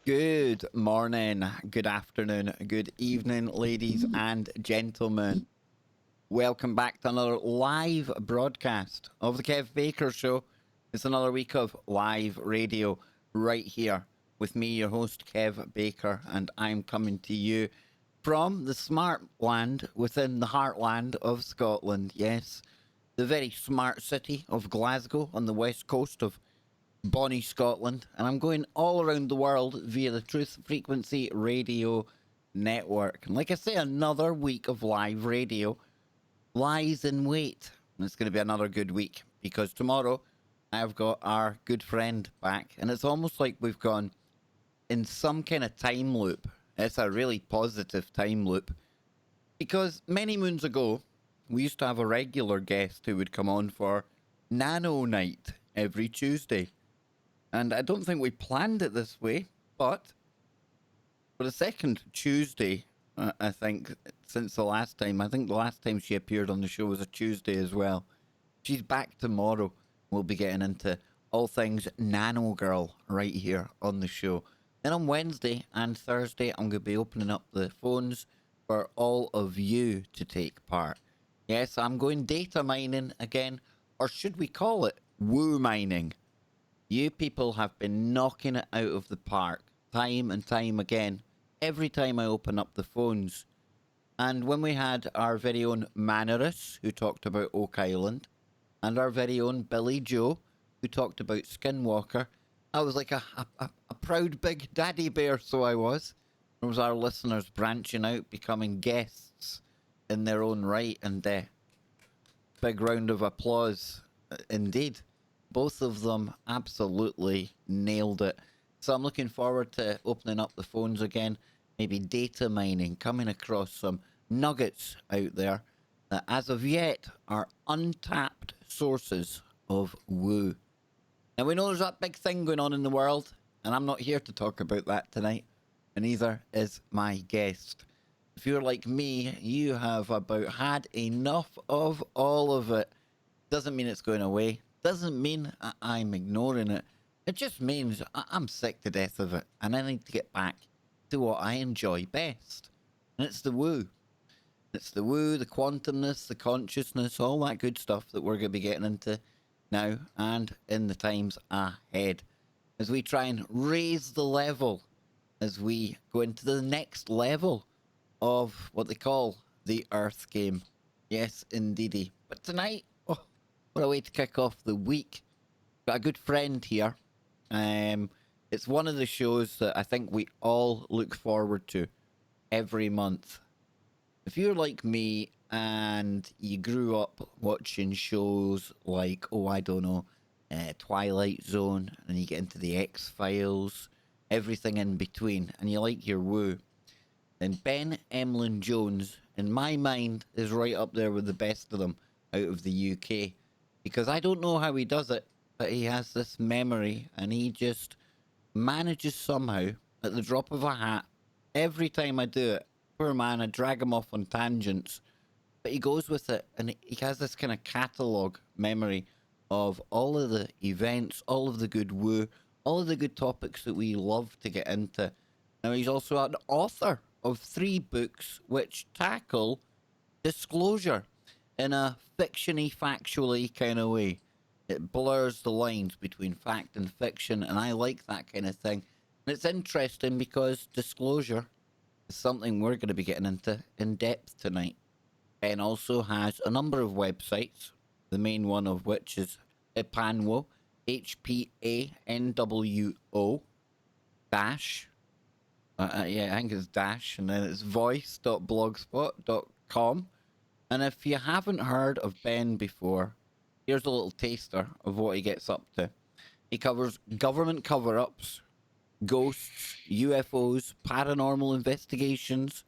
Good morning, good afternoon, good evening, ladies and gentlemen. Welcome back to another live broadcast of the Kev Baker Show. It's another week of live radio right here with me, your host, Kev Baker, and I'm coming to you from the smart land within the heartland of Scotland. Yes, the very smart city of Glasgow on the west coast of Bonnie, Scotland, and I'm going all around the world via the Truth Frequency Radio Network. And like I say, another week of live radio lies in wait. And it's going to be another good week because tomorrow I've got our good friend back, and it's almost like we've gone in some kind of time loop. It's a really positive time loop because many moons ago, we used to have a regular guest who would come on for Nano Night every Tuesday. And I don't think we planned it this way, but for the second Tuesday, I think, since the last time, I think the last time she appeared on the show was a Tuesday as well. She's back tomorrow. We'll be getting into all things Nano Girl right here on the show. Then on Wednesday and Thursday, I'm going to be opening up the phones for all of you to take part. Yes, I'm going data mining again, or should we call it woo mining? You people have been knocking it out of the park time and time again, every time I open up the phones. And when we had our very own Mannerus, who talked about Oak Island, and our very own Billy Joe, who talked about Skinwalker, I was like a proud big daddy bear, so I was. There was our listeners branching out, becoming guests in their own right, and big round of applause indeed. Both of them absolutely nailed it. So I'm looking forward to opening up the phones again, maybe data mining, coming across some nuggets out there that as of yet are untapped sources of woo. Now we know there's that big thing going on in the world, and I'm not here to talk about that tonight, and neither is my guest. If you're like me, you have about had enough of all of it. Doesn't mean it's going away. Doesn't mean I'm ignoring it. It just means I'm sick to death of it, and I need to get back to what I enjoy best. And it's the woo. It's the woo, the quantumness, the consciousness, all that good stuff that we're going to be getting into now and in the times ahead. As we try and raise the level, as we go into the next level of what they call the Earth game. Yes, indeedy. But tonight, what a way to kick off the week. Got a good friend here. It's one of the shows that I think we all look forward to every month. If you're like me and you grew up watching shows like, I don't know, Twilight Zone, and you get into the X-Files, everything in between, and you like your woo, then Ben Emlyn-Jones, in my mind, is right up there with the best of them out of the UK. Because I don't know how he does it, but he has this memory, and he just manages somehow, at the drop of a hat, every time I do it. Poor man, I drag him off on tangents, but he goes with it, and he has this kind of catalogue memory of all of the events, all of the good woo, all of the good topics that we love to get into. Now, he's also an author of 3 books which tackle disclosure in a fictiony, factually kind of way. It blurs the lines between fact and fiction, and I like that kind of thing. And it's interesting because disclosure is something we're going to be getting into in depth tonight. Ben also has a number of websites, the main one of which is Panwo, HPANWO, dash, I think it's dash, and then it's voice.blogspot.com. And if you haven't heard of Ben before, here's a little taster of what he gets up to. He covers government cover-ups, ghosts, UFOs, paranormal investigations,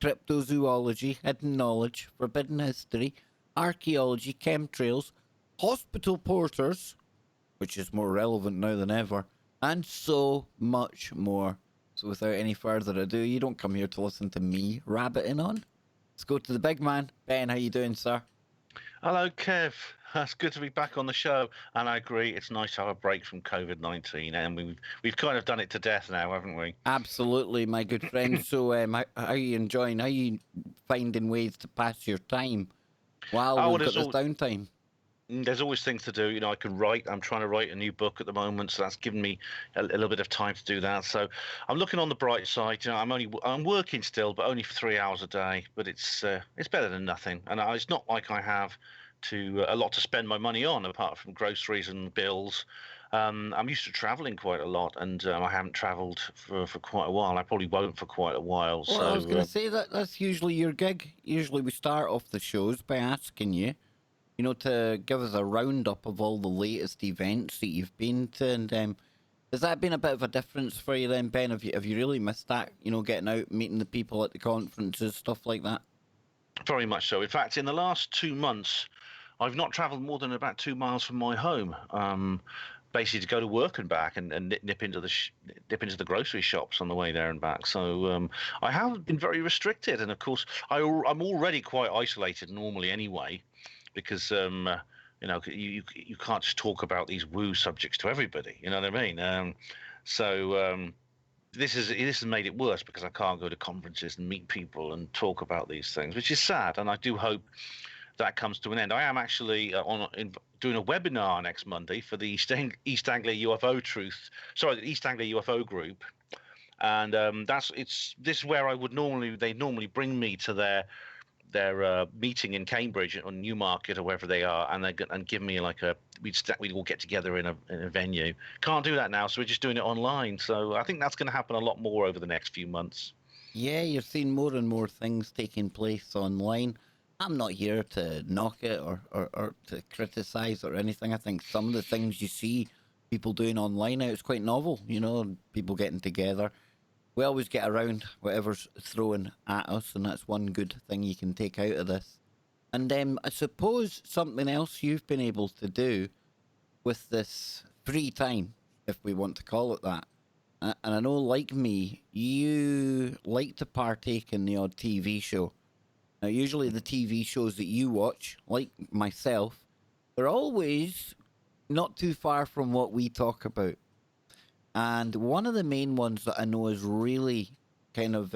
cryptozoology, hidden knowledge, forbidden history, archaeology, chemtrails, hospital porters, which is more relevant now than ever, and so much more. So without any further ado, you don't come here to listen to me rabbiting on. Let's go to the big man. Ben, how you doing, sir? Hello, Kev. It's good to be back on the show, and I agree. It's nice to have a break from COVID-19, and we've kind of done it to death now, haven't we? Absolutely, my good friend. So, how are you enjoying? How are you finding ways to pass your time while Oh, we've got this downtime? there's always things to do. I can write. I'm trying to write a new book at the moment, so that's given me a little bit of time to do that. So I'm looking on the bright side. I'm working still, but only for 3 hours a day. But it's better than nothing, and it's not like I have to a lot to spend my money on apart from groceries and bills. I'm used to traveling quite a lot, and I haven't travelled for quite a while. I probably won't for quite a while. Well, I was going So to say that's usually your gig. Usually, we start off the shows by asking you, to give us a roundup of all the latest events that you've been to, and has that been a bit of a difference for you then, Ben? Have you really missed that? Getting out, meeting the people at the conferences, stuff like that. very much so. In fact, in the last 2 months, I've not travelled more than about 2 miles from my home. Basically to go to work and back, and nip into the grocery shops on the way there and back. So I have been very restricted, and of course I'm already quite isolated normally anyway, because you can't just talk about these woo subjects to everybody. You know what I mean? So this has made it worse because I can't go to conferences and meet people and talk about these things, which is sad. And I do hope that comes to an end. I am actually doing a webinar next Monday for the East Anglia UFO the East Anglia UFO group, and this is where they normally bring me to their meeting in Cambridge or Newmarket or wherever they are, and give me like we'd all get together in a venue. Can't do that now, so we're just doing it online. So I think that's going to happen a lot more over the next few months. Yeah, you're seeing more and more things taking place online. I'm not here to knock it or to criticize or anything. I think some of the things you see people doing online now, it's quite novel, people getting together. We always get around whatever's thrown at us, and that's one good thing you can take out of this. And I suppose something else you've been able to do with this free time, if we want to call it that. And I know, like me, you like to partake in the odd TV show. Now, usually the TV shows that you watch, like myself, they're always not too far from what we talk about. And one of the main ones that I know has really kind of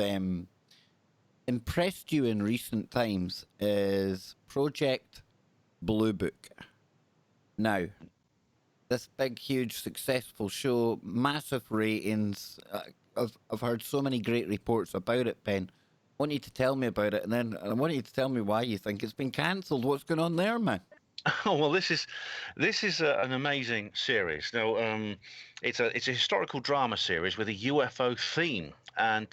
impressed you in recent times is Project Blue Book. Now, this big, huge, successful show, massive ratings. I've heard so many great reports about it, Ben. I want you to tell me about it, and then I want you to tell me why you think it's been cancelled. What's going on there, man? Oh well, this is an amazing series. Now, it's a historical drama series with a UFO theme, and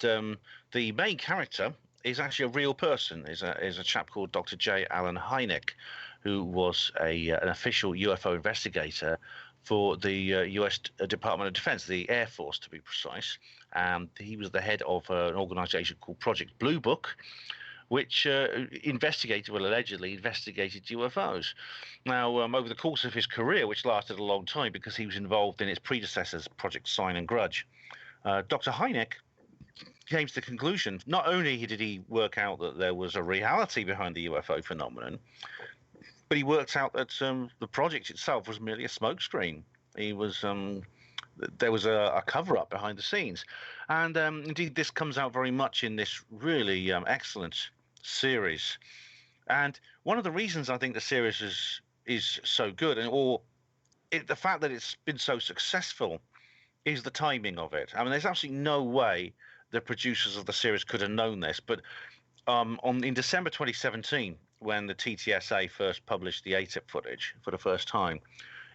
the main character is actually a real person. Is a chap called Dr. J. Allen Hynek, who was an official UFO investigator for the U.S. Department of Defense, the Air Force to be precise. And he was the head of an organization called Project Blue Book, which allegedly investigated UFOs. Now, over the course of his career, which lasted a long time because he was involved in its predecessors, Project Sign and Grudge, Dr. Hynek came to the conclusion not only did he work out that there was a reality behind the UFO phenomenon, but he worked out that the project itself was merely a smokescreen. There was a cover up behind the scenes, and indeed this comes out very much in this really excellent series. And one of the reasons I think the series is so good, the fact that it's been so successful, is the timing of it. I mean, there's absolutely no way the producers of the series could have known this, but in December 2017, when the TTSA first published the ATIP footage for the first time,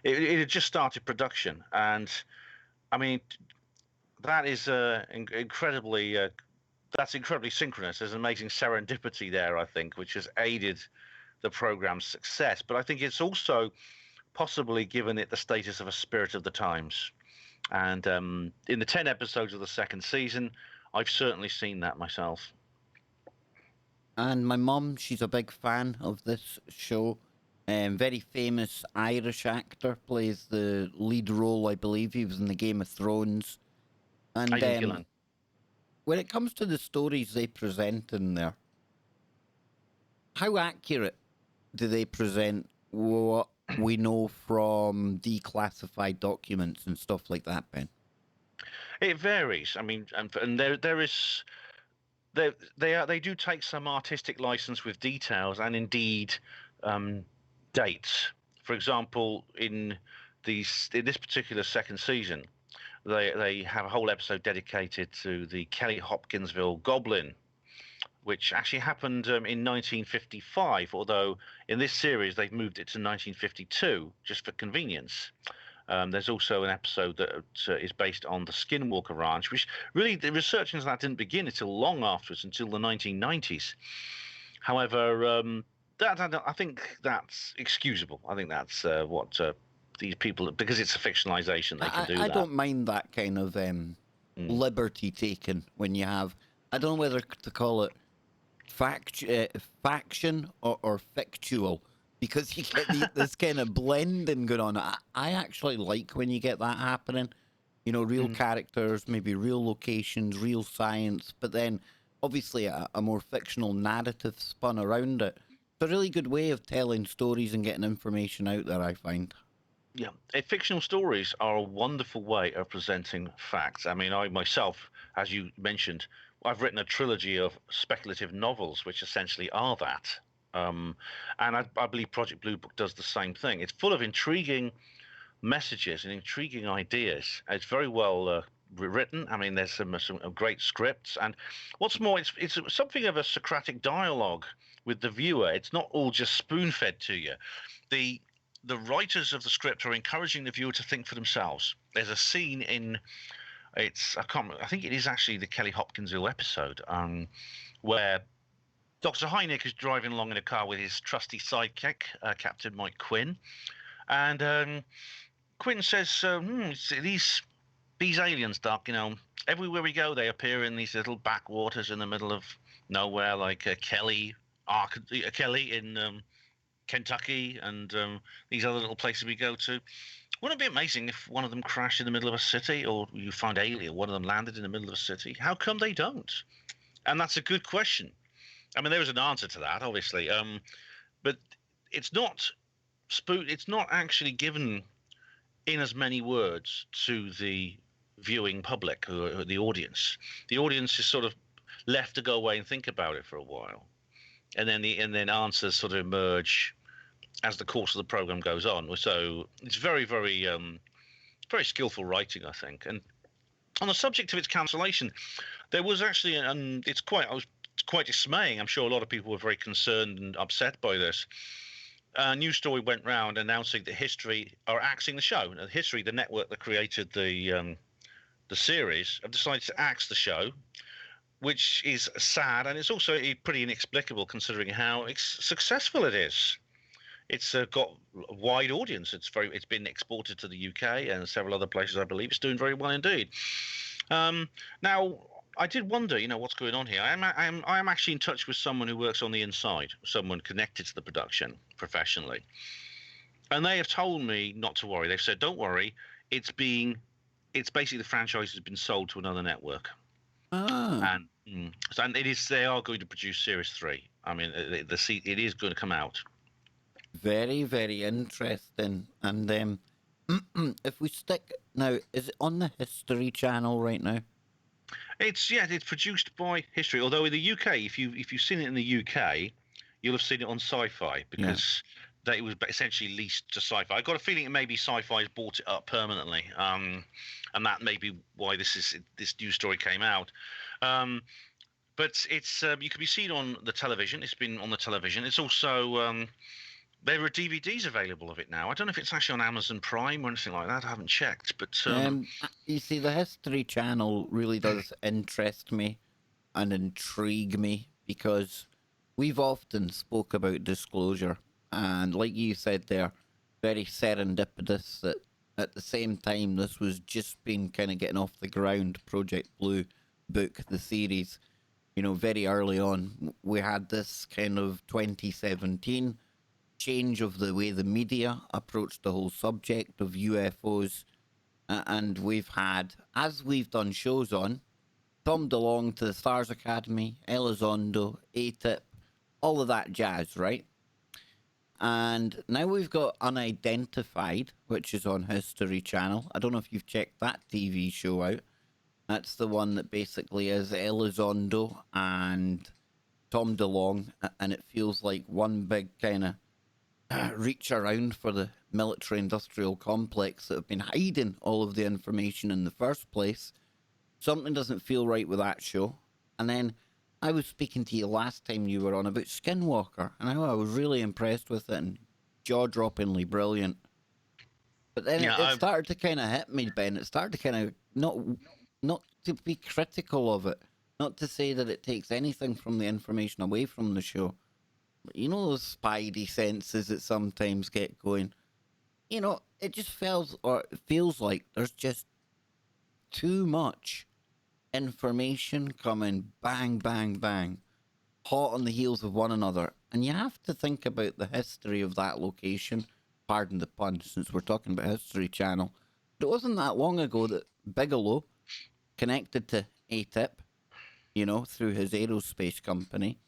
it had just started production, and I mean, that is incredibly synchronous. There's an amazing serendipity there, I think, which has aided the program's success. But I think it's also possibly given it the status of a spirit of the times. And in the 10 episodes of the second season, I've certainly seen that myself. And my mum, she's a big fan of this show. Very famous Irish actor, plays the lead role, I believe. He was in the Game of Thrones. And Aidan Gillen. when it comes to the stories they present in there, how accurate do they present what we know from declassified documents and stuff like that, Ben? It varies. I mean, and there is they do take some artistic license with details and indeed um, dates. For example, in this particular second season, they have a whole episode dedicated to the Kelly Hopkinsville Goblin, which actually happened in 1955. Although in this series they've moved it to 1952 just for convenience. There's also an episode that is based on the Skinwalker Ranch, which really the research into that didn't begin until long afterwards, until the 1990s. However, I think that's excusable. I think that's what these people, because it's a fictionalization, they can do I that. don't mind that kind of liberty taken when you have. I don't know whether to call it faction or fictual, because you get this kind of blending going on. I actually like when you get that happening. You know, real characters, maybe real locations, real science, but then obviously a more fictional narrative spun around it. It's a really good way of telling stories and getting information out there, I find. Yeah, fictional stories are a wonderful way of presenting facts. I mean, I myself, as you mentioned, I've written a trilogy of speculative novels, which essentially are that. Um, and I believe Project Blue Book does the same thing. It's full of intriguing messages and intriguing ideas. It's very well written. I mean, there's some great scripts, and what's more, it's something of a Socratic dialogue with the viewer. It's not all just spoon fed to you. The writers of the script are encouraging the viewer to think for themselves. There's a scene in I think it is actually the Kelly Hopkinsville episode, where Dr. Hynek is driving along in a car with his trusty sidekick, Captain Mike Quinn, and Quinn says, these aliens, Doc, you know, everywhere we go, they appear in these little backwaters in the middle of nowhere, like Kelly in Kentucky, and these other little places we go to. Wouldn't it be amazing if one of them crashed in the middle of a city, or you found alien, one of them landed in the middle of a city? How come they don't? And that's a good question. I mean, there was an answer to that, obviously, but it's not it's not actually given in as many words to the viewing public or the audience. The audience is sort of left to go away and think about it for a while, and then answers sort of emerge as the course of the program goes on. So it's very, very, very skillful writing, I think. And on the subject of its cancellation, there was actually, and it's quite dismaying. I'm sure a lot of people were very concerned and upset by this. A news story went round announcing that History are axing the show. Now, History, the network that created the series, have decided to axe the show, which is sad, and it's also pretty inexplicable considering how successful it is. It's got a wide audience. It's been exported to the UK and several other places, I believe. It's doing very well indeed. Now, I did wonder, what's going on here. I am actually in touch with someone who works on the inside, someone connected to the production professionally, and they have told me not to worry. They've said, "Don't worry. It's basically the franchise has been sold to another network." Ah. And they are going to produce series 3. I mean, it is going to come out. Very, very interesting. And if we stick now, is it on the History Channel right now? It's produced by History. Although in the UK, if you've seen it in the UK, you'll have seen it on Sci-Fi because it was essentially leased to Sci-Fi. I got a feeling it maybe Sci-Fi has bought it up permanently, and that may be why this news story came out. But it's you can be seen on the television. It's been on the television. It's also there are DVDs available of it now. I don't know if it's actually on Amazon Prime or anything like that. I haven't checked, but you see, the History Channel really does interest me and intrigue me because we've often spoke about disclosure, and like you said there, very serendipitous that at the same time this was just been kind of getting off the ground. Project Blue Book, the series, very early on, we had this kind of 2017 change of the way the media approached the whole subject of UFOs, and we've had, as we've done shows on, Tom DeLong to the Stars Academy, Elizondo, ATIP, all of that jazz, right? And now we've got Unidentified, which is on History Channel. I don't know if you've checked that TV show out. That's the one that basically is Elizondo and Tom DeLonge, and it feels like one big kind of reach around for the military-industrial complex that have been hiding all of the information in the first place. Something doesn't feel right with that show. And then I was speaking to you last time you were on about Skinwalker, and I was really impressed with it and jaw-droppingly brilliant. But then it started to kind of hit me, Ben. It started to kind of not to be critical of it, not to say that it takes anything from the information away from the show. But you know those spidey senses that sometimes get going. You know, it just feels like there's just too much information coming bang, bang, bang, hot on the heels of one another. And you have to think about the history of that location. Pardon the pun, since we're talking about History Channel. But it wasn't that long ago that Bigelow connected to ATIP, you know, through his aerospace company.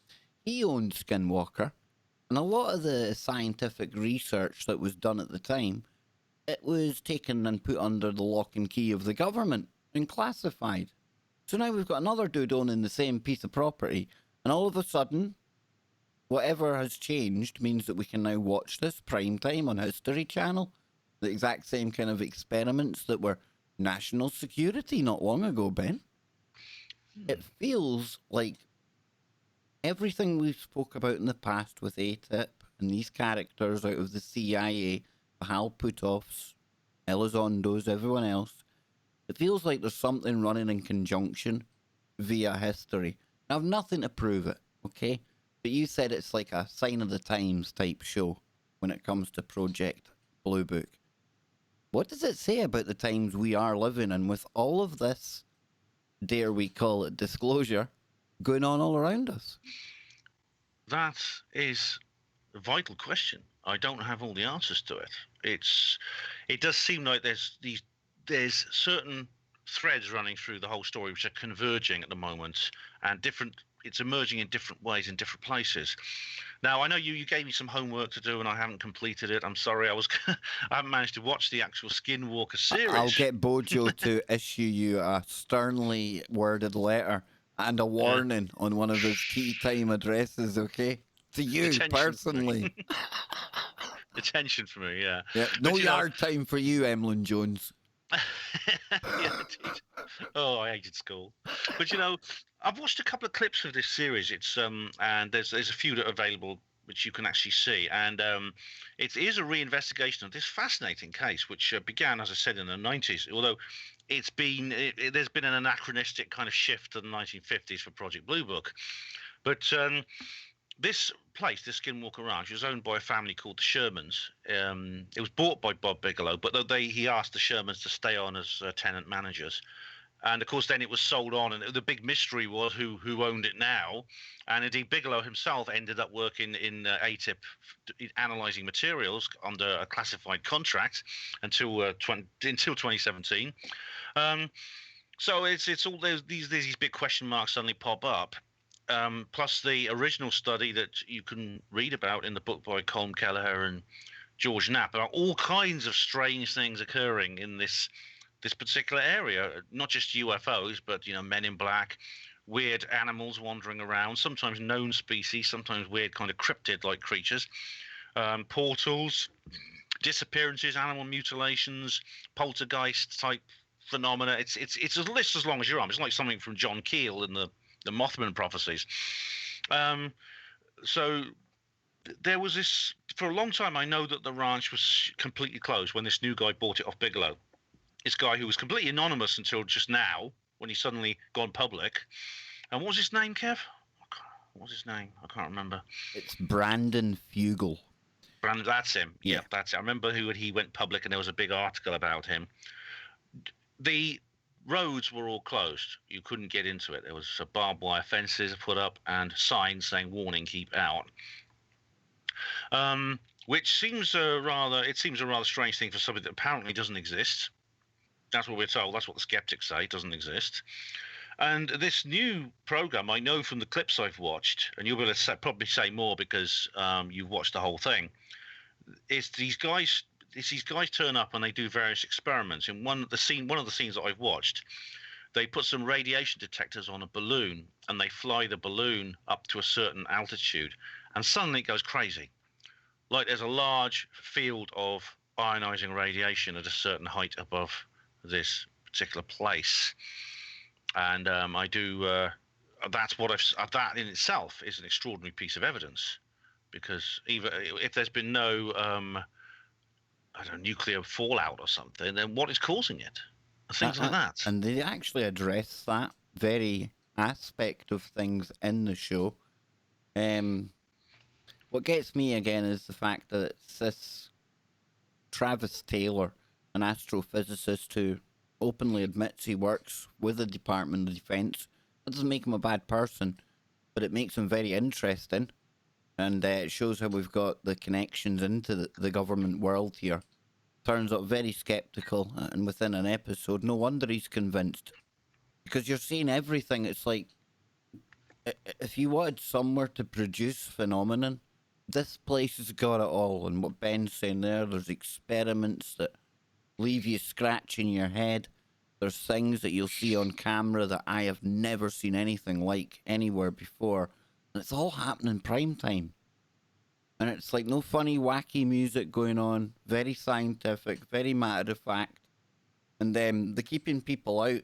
He owned Skinwalker. And a lot of the scientific research that was done at the time, it was taken and put under the lock and key of the government and classified. So now we've got another dude owning the same piece of property, and all of a sudden, whatever has changed means that we can now watch this prime time on History Channel. The exact same kind of experiments that were national security not long ago, Ben. It feels like everything we've spoke about in the past with ATIP and these characters out of the CIA, the Hal Putoffs, Elizondos, everyone else, it feels like there's something running in conjunction via history. I have nothing to prove it, okay? But you said it's like a sign of the times type show when it comes to Project Blue Book. What does it say about the times we are living in with all of this, dare we call it disclosure, going on all around us? That is a vital question. I don't have all the answers to it. It does seem like there's certain threads running through the whole story which are converging at the moment, and it's emerging in different ways in different places. Now, I know you gave me some homework to do and I haven't completed it. I'm sorry, I haven't managed to watch the actual Skinwalker series. I'll get Bojo to issue you a sternly worded letter and a warning on one of his tea time addresses, okay? To you personally. Attention for me, yeah. No yard time for you, Emlyn-Jones. Yeah, indeed. Oh, I hated school. But I've watched a couple of clips of this series. It's and there's a few that are available which you can actually see, and it is a reinvestigation of this fascinating case, which began, as I said, in the 90s. Although there's been an anachronistic kind of shift to the 1950s for Project Blue Book, but this place, this Skinwalker Ranch, was owned by a family called the Shermans. It was bought by Bob Bigelow, but he asked the Shermans to stay on as tenant managers. And of course, then it was sold on, and the big mystery was who owned it now. And indeed, Bigelow himself ended up working in ATIP, analysing materials under a classified contract until 2017. So it's all these big question marks suddenly pop up. Plus the original study that you can read about in the book by Colm Kelleher and George Knapp about all kinds of strange things occurring in this particular area, not just UFOs, but men in black, weird animals wandering around, sometimes known species, sometimes weird kind of cryptid-like creatures, portals, disappearances, animal mutilations, poltergeist-type phenomena. It's a list as long as your arm. It's like something from John Keel in the Mothman prophecies. So there was this, for a long time, I know that the ranch was completely closed when this new guy bought it off Bigelow. This guy who was completely anonymous until just now, when he suddenly gone public. And what was his name, Kev? What was his name? I can't remember. It's Brandon Fugel. Brandon, that's him. Yeah, that's it. I remember he went public and there was a big article about him. The roads were all closed. You couldn't get into it. There was barbed wire fences put up and signs saying "Warning, keep out." Which seems a rather strange thing for something that apparently doesn't exist. That's what we're told. That's what the skeptics say. It doesn't exist. And this new program, I know from the clips I've watched, and you'll be able to probably say more because you've watched the whole thing. Is these guys? These guys turn up and they do various experiments. In one of the scenes that I've watched, they put some radiation detectors on a balloon and they fly the balloon up to a certain altitude, and suddenly it goes crazy. Like there's a large field of ionizing radiation at a certain height above this particular place, and I do. That's what that in itself is an extraordinary piece of evidence, because even if there's been no, I don't know, nuclear fallout or something, then what is causing it? Things like that. And they actually address that very aspect of things in the show. What gets me again is the fact that it's this Travis Taylor, an astrophysicist who openly admits he works with the Department of Defense. That doesn't make him a bad person, but it makes him very interesting. And it shows how we've got the connections into the government world here. Turns out very skeptical, and within an episode, no wonder he's convinced. Because you're seeing everything. It's like, if you wanted somewhere to produce phenomenon, this place has got it all. And what Ben's saying there's experiments that leave you scratching your head. There's things that you'll see on camera that I have never seen anything like anywhere before. And it's all happening prime time. And it's like no funny, wacky music going on. Very scientific, very matter of fact. And the keeping people out,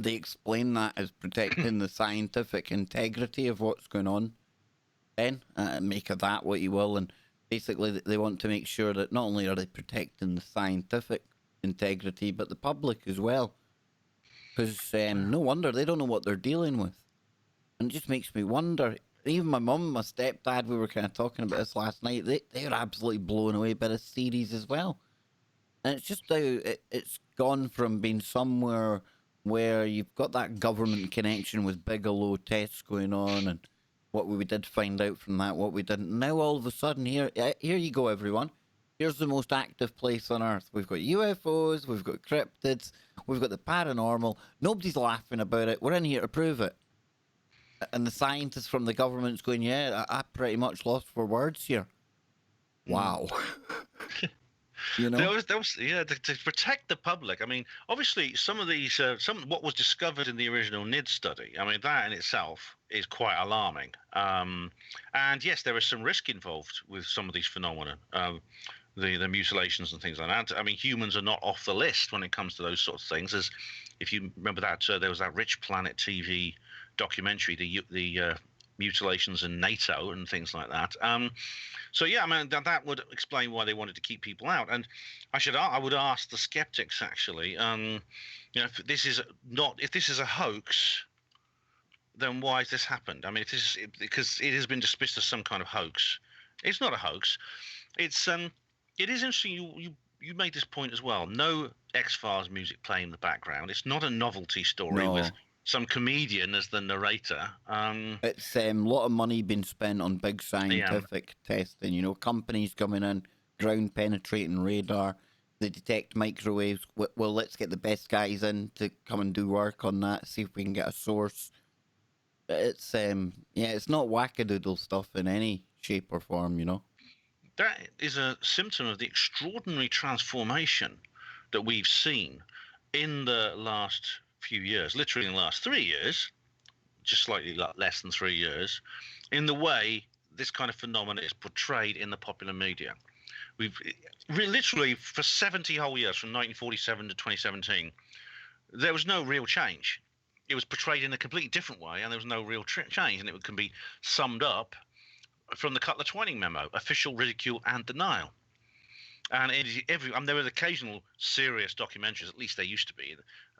they explain that as protecting the scientific integrity of what's going on. Then, make of that what you will. And basically, they want to make sure that not only are they protecting the scientific integrity, but the public as well. Because no wonder they don't know what they're dealing with. And it just makes me wonder. Even my mum and my stepdad, we were kind of talking about this last night, they were absolutely blown away by this series as well. And it's just how it's gone from being somewhere where you've got that government connection with Bigelow tests going on and what we did find out from that, what we didn't. Now all of a sudden, here you go, everyone. Here's the most active place on Earth. We've got UFOs, we've got cryptids, we've got the paranormal. Nobody's laughing about it. We're in here to prove it. And the scientists from the government's going, yeah, I pretty much lost for words here. Wow. You know? There was yeah, to protect the public. I mean, obviously, some of these, what was discovered in the original NID study, I mean, that in itself is quite alarming. And yes, there is some risk involved with some of these phenomena, the mutilations and things like that. I mean, humans are not off the list when it comes to those sorts of things. As if you remember that, there was that Rich Planet TV documentary, the mutilations in NATO and things like that. So yeah, I mean that would explain why they wanted to keep people out. And I would ask the skeptics actually, if this is a hoax, then why has this happened? I mean, because it has been dismissed as some kind of hoax. It's not a hoax. It is interesting. You made this point as well. No X-Files music playing in the background. It's not a novelty story with some comedian as the narrator. It's a lot of money being spent on big scientific testing. You know, companies coming in, ground penetrating radar. They detect microwaves. Well, let's get the best guys in to come and do work on that. See if we can get a source. It's it's not wackadoodle stuff in any shape or form. You know. That is a symptom of the extraordinary transformation that we've seen in the last few years, literally in the last 3 years, just slightly less than 3 years, in the way this kind of phenomenon is portrayed in the popular media. We've literally for 70 whole years, from 1947 to 2017, there was no real change. It was portrayed in a completely different way, and there was no real change, and it can be summed up from the Cutler Twining memo: official ridicule and denial. And there were occasional serious documentaries, at least there used to be.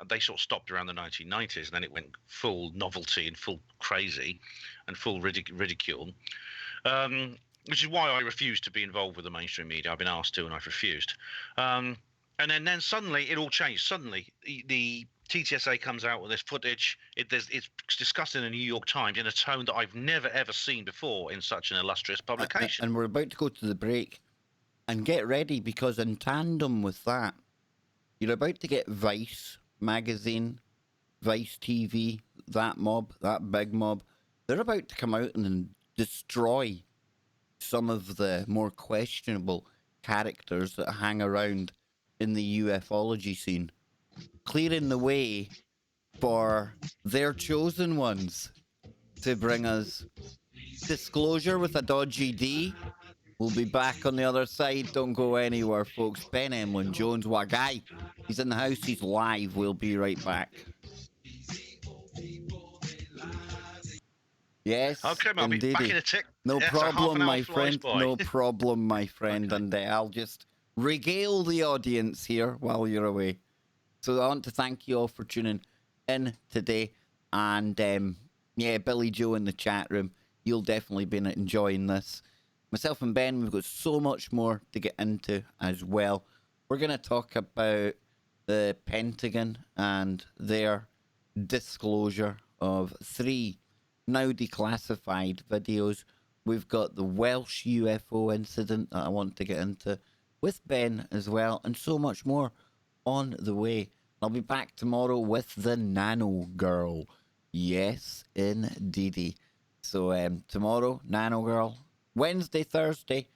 They sort of stopped around the 1990s, and then it went full novelty and full crazy and full ridicule, which is why I refused to be involved with the mainstream media. I've been asked to, and I've refused. And then suddenly it all changed. Suddenly the TTSA comes out with this footage. It's discussed in the New York Times in a tone that I've never, ever seen before in such an illustrious publication. And we're about to go to the break. And get ready, because in tandem with that, you're about to get Vice magazine Vice TV, that mob, that big mob, they're about to come out and destroy some of the more questionable characters that hang around in the ufology scene, clearing the way for their chosen ones to bring us disclosure with a dodgy D. We'll be back on the other side. Don't go anywhere, folks. Ben Emlyn-Jones, what guy? He's in the house. He's live. We'll be right back. Yes, Okay, mate, I'll be back in indeedy. a tick. No Yeah, so half problem, an hour my flies friend. by. No problem, my friend. Okay. And I'll just regale the audience here while you're away. So I want to thank you all for tuning in today. And yeah, Billy Joe in the chat room. You'll definitely be enjoying this. Myself and Ben, we've got so much more to get into as well. We're going to talk about the Pentagon and their disclosure of 3 now declassified videos. We've got the Welsh UFO incident that I want to get into with Ben as well, and so much more on the way. I'll be back tomorrow with the Nano Girl. Yes, indeedy. So tomorrow, Nano Girl. Wednesday, Thursday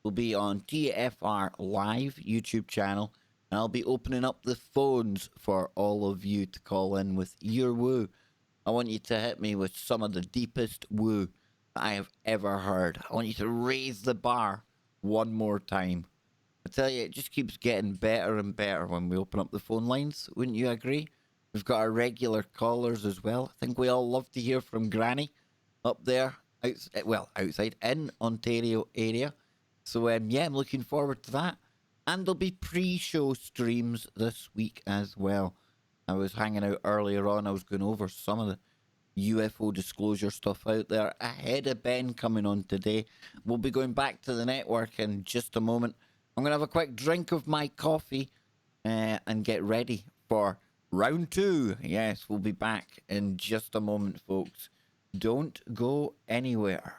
will be on TFR Live YouTube channel, and I'll be opening up the phones for all of you to call in with your woo. I want you to hit me with some of the deepest woo that I have ever heard. I want you to raise the bar one more time. I tell you, it just keeps getting better and better when we open up the phone lines. Wouldn't you agree? We've got our regular callers as well. I think we all love to hear from Granny up there, outside in Ontario area. So yeah, I'm looking forward to that. And there'll be pre-show streams this week as well. I was hanging out earlier on. I was going over some of the UFO disclosure stuff out there ahead of Ben coming on today. We'll be going back to the network in just a moment. I'm going to have a quick drink of my coffee and get ready for round 2. Yes, we'll be back in just a moment, folks. Don't go anywhere.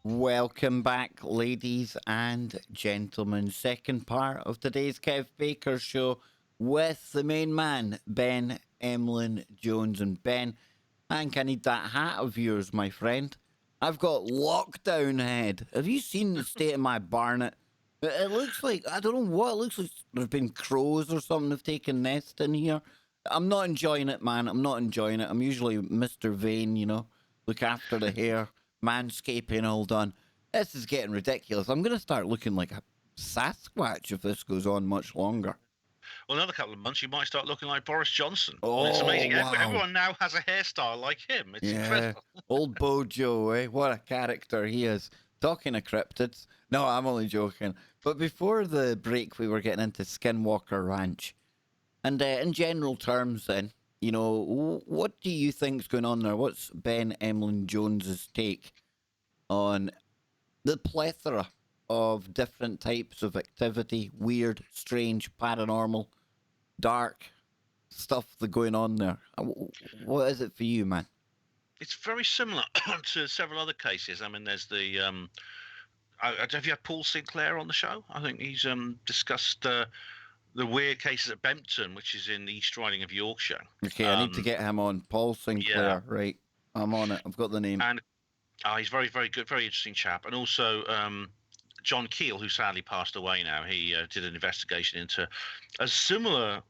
Welcome back, ladies and gentlemen. Second part of today's Kev Baker show with the main man, Ben Emlyn-Jones. And Ben, I think I need that hat of yours, my friend. I've got lockdown head. Have you seen the state of my barnet? It looks like, I don't know what, it looks like there's been crows or something have taken nest in here. I'm not enjoying it, man. I'm not enjoying it. I'm usually Mr. Vain, you know, look after the hair. Manscaping all done. This is getting ridiculous. I'm going to start looking like a Sasquatch if this goes on much longer. Well, another couple of months, you might start looking like Boris Johnson. And it's Oh, amazing. wow. Everyone now has a hairstyle like him. It's Yeah. incredible. Old Bojo, eh? What a character he is. Talking of cryptids. No, I'm only joking. But before the break, we were getting into Skinwalker Ranch. And in general terms, then, what do you think's going on there? What's Ben Emlyn-Jones's take on the plethora of different types of activity, weird, strange, paranormal, dark stuff that going on there? What is it for you, man? It's very similar to several other cases. I mean, there's the have you had Paul Sinclair on the show? I think he's discussed the weird cases at Bempton, which is in the East Riding of Yorkshire. Okay, I need to get him on. Paul Yeah, Sinclair, right? I'm on it. I've got the name. and he's very, very good, very interesting chap. And also John Keel, who sadly passed away now, he did an investigation into a similar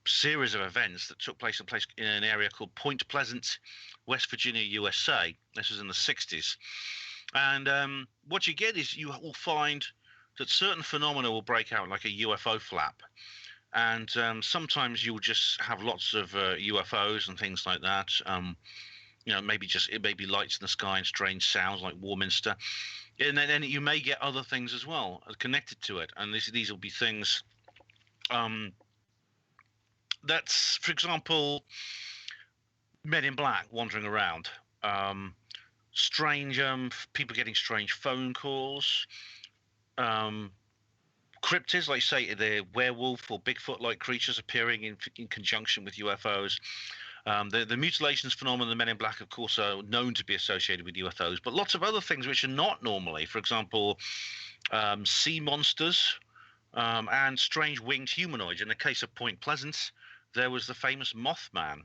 series of events that took place in an area called Point Pleasant, West Virginia, USA. This was in the 60s. And what you get is you will find that certain phenomena will break out, like a UFO flap. And sometimes you'll just have lots of UFOs and things like that. Maybe it may be lights in the sky and strange sounds like Warminster. And then you may get other things as well connected to it. And these will be things that's, for example, men in black wandering around. Strange people getting strange phone calls. Cryptids, like say, the werewolf or Bigfoot-like creatures appearing in conjunction with UFOs. The mutilations phenomenon, the Men in Black, of course, are known to be associated with UFOs, but lots of other things which are not normally. For example, sea monsters and strange winged humanoids. In the case of Point Pleasant, there was the famous Mothman,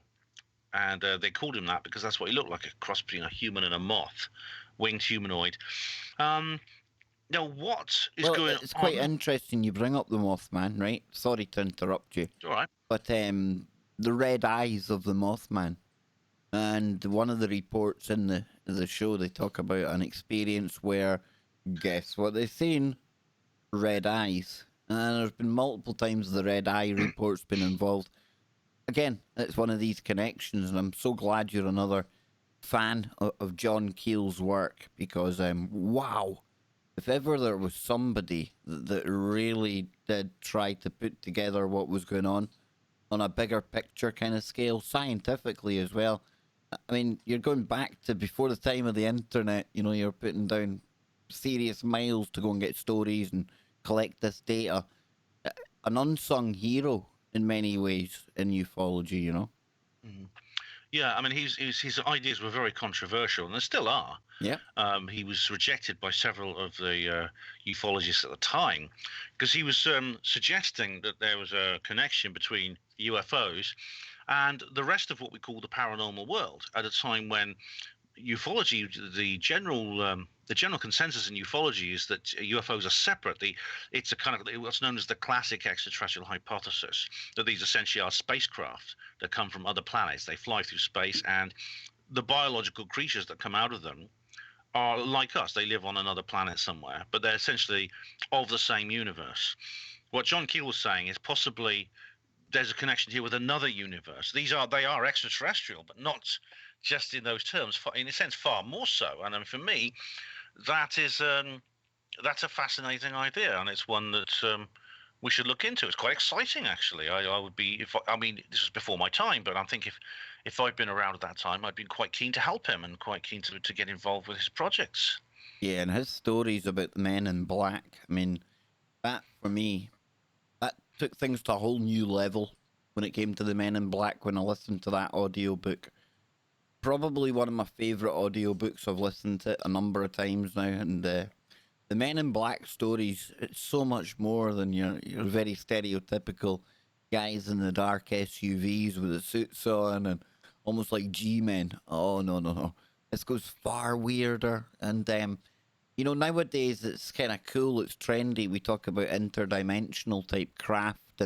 and they called him that because that's what he looked like, a cross between a human and a moth, winged humanoid. Now, what is going on? It's quite interesting you bring up the Mothman, right? Sorry to interrupt you. All right. But the red eyes of the Mothman. And one of the reports in the show, they talk about an experience where, guess what they've seen? Red eyes. And there's been multiple times the red eye report's been involved. Again, it's one of these connections, and I'm so glad you're another fan of John Keel's work, because, wow, if ever there was somebody that really did try to put together what was going on a bigger picture kind of scale, scientifically as well. I mean, you're going back to before the time of the internet, you're putting down serious miles to go and get stories and collect this data. An unsung hero in many ways in ufology, Mhm. Yeah, I mean, his ideas were very controversial, and they still are. Yeah. He was rejected by several of the ufologists at the time because he was suggesting that there was a connection between UFOs and the rest of what we call the paranormal world at a time when ufology, the general consensus in ufology is that UFOs are separate. It's a kind of what's known as the classic extraterrestrial hypothesis, that these essentially are spacecraft that come from other planets. They fly through space, and the biological creatures that come out of them are like us. They live on another planet somewhere, but they're essentially of the same universe. What John Keel was saying is possibly there's a connection here with another universe. They are extraterrestrial, but not just in those terms. In a sense, far more so. And for me, that's a fascinating idea, and it's one that we should look into. It's quite exciting, actually. I would be this was before my time, but I think if I'd been around at that time, I'd been quite keen to help him and quite keen to get involved with his projects. Yeah, and his stories about the Men in Black, I mean, that for me, that took things to a whole new level when it came to the Men in Black when I listened to that audiobook. Probably one of my favourite audiobooks. I've listened to it a number of times now, and the Men in Black stories, it's so much more than your very stereotypical guys in the dark SUVs with the suits on and almost like G-men. Oh, no. This goes far weirder. And, nowadays it's kind of cool, it's trendy. We talk about interdimensional type craft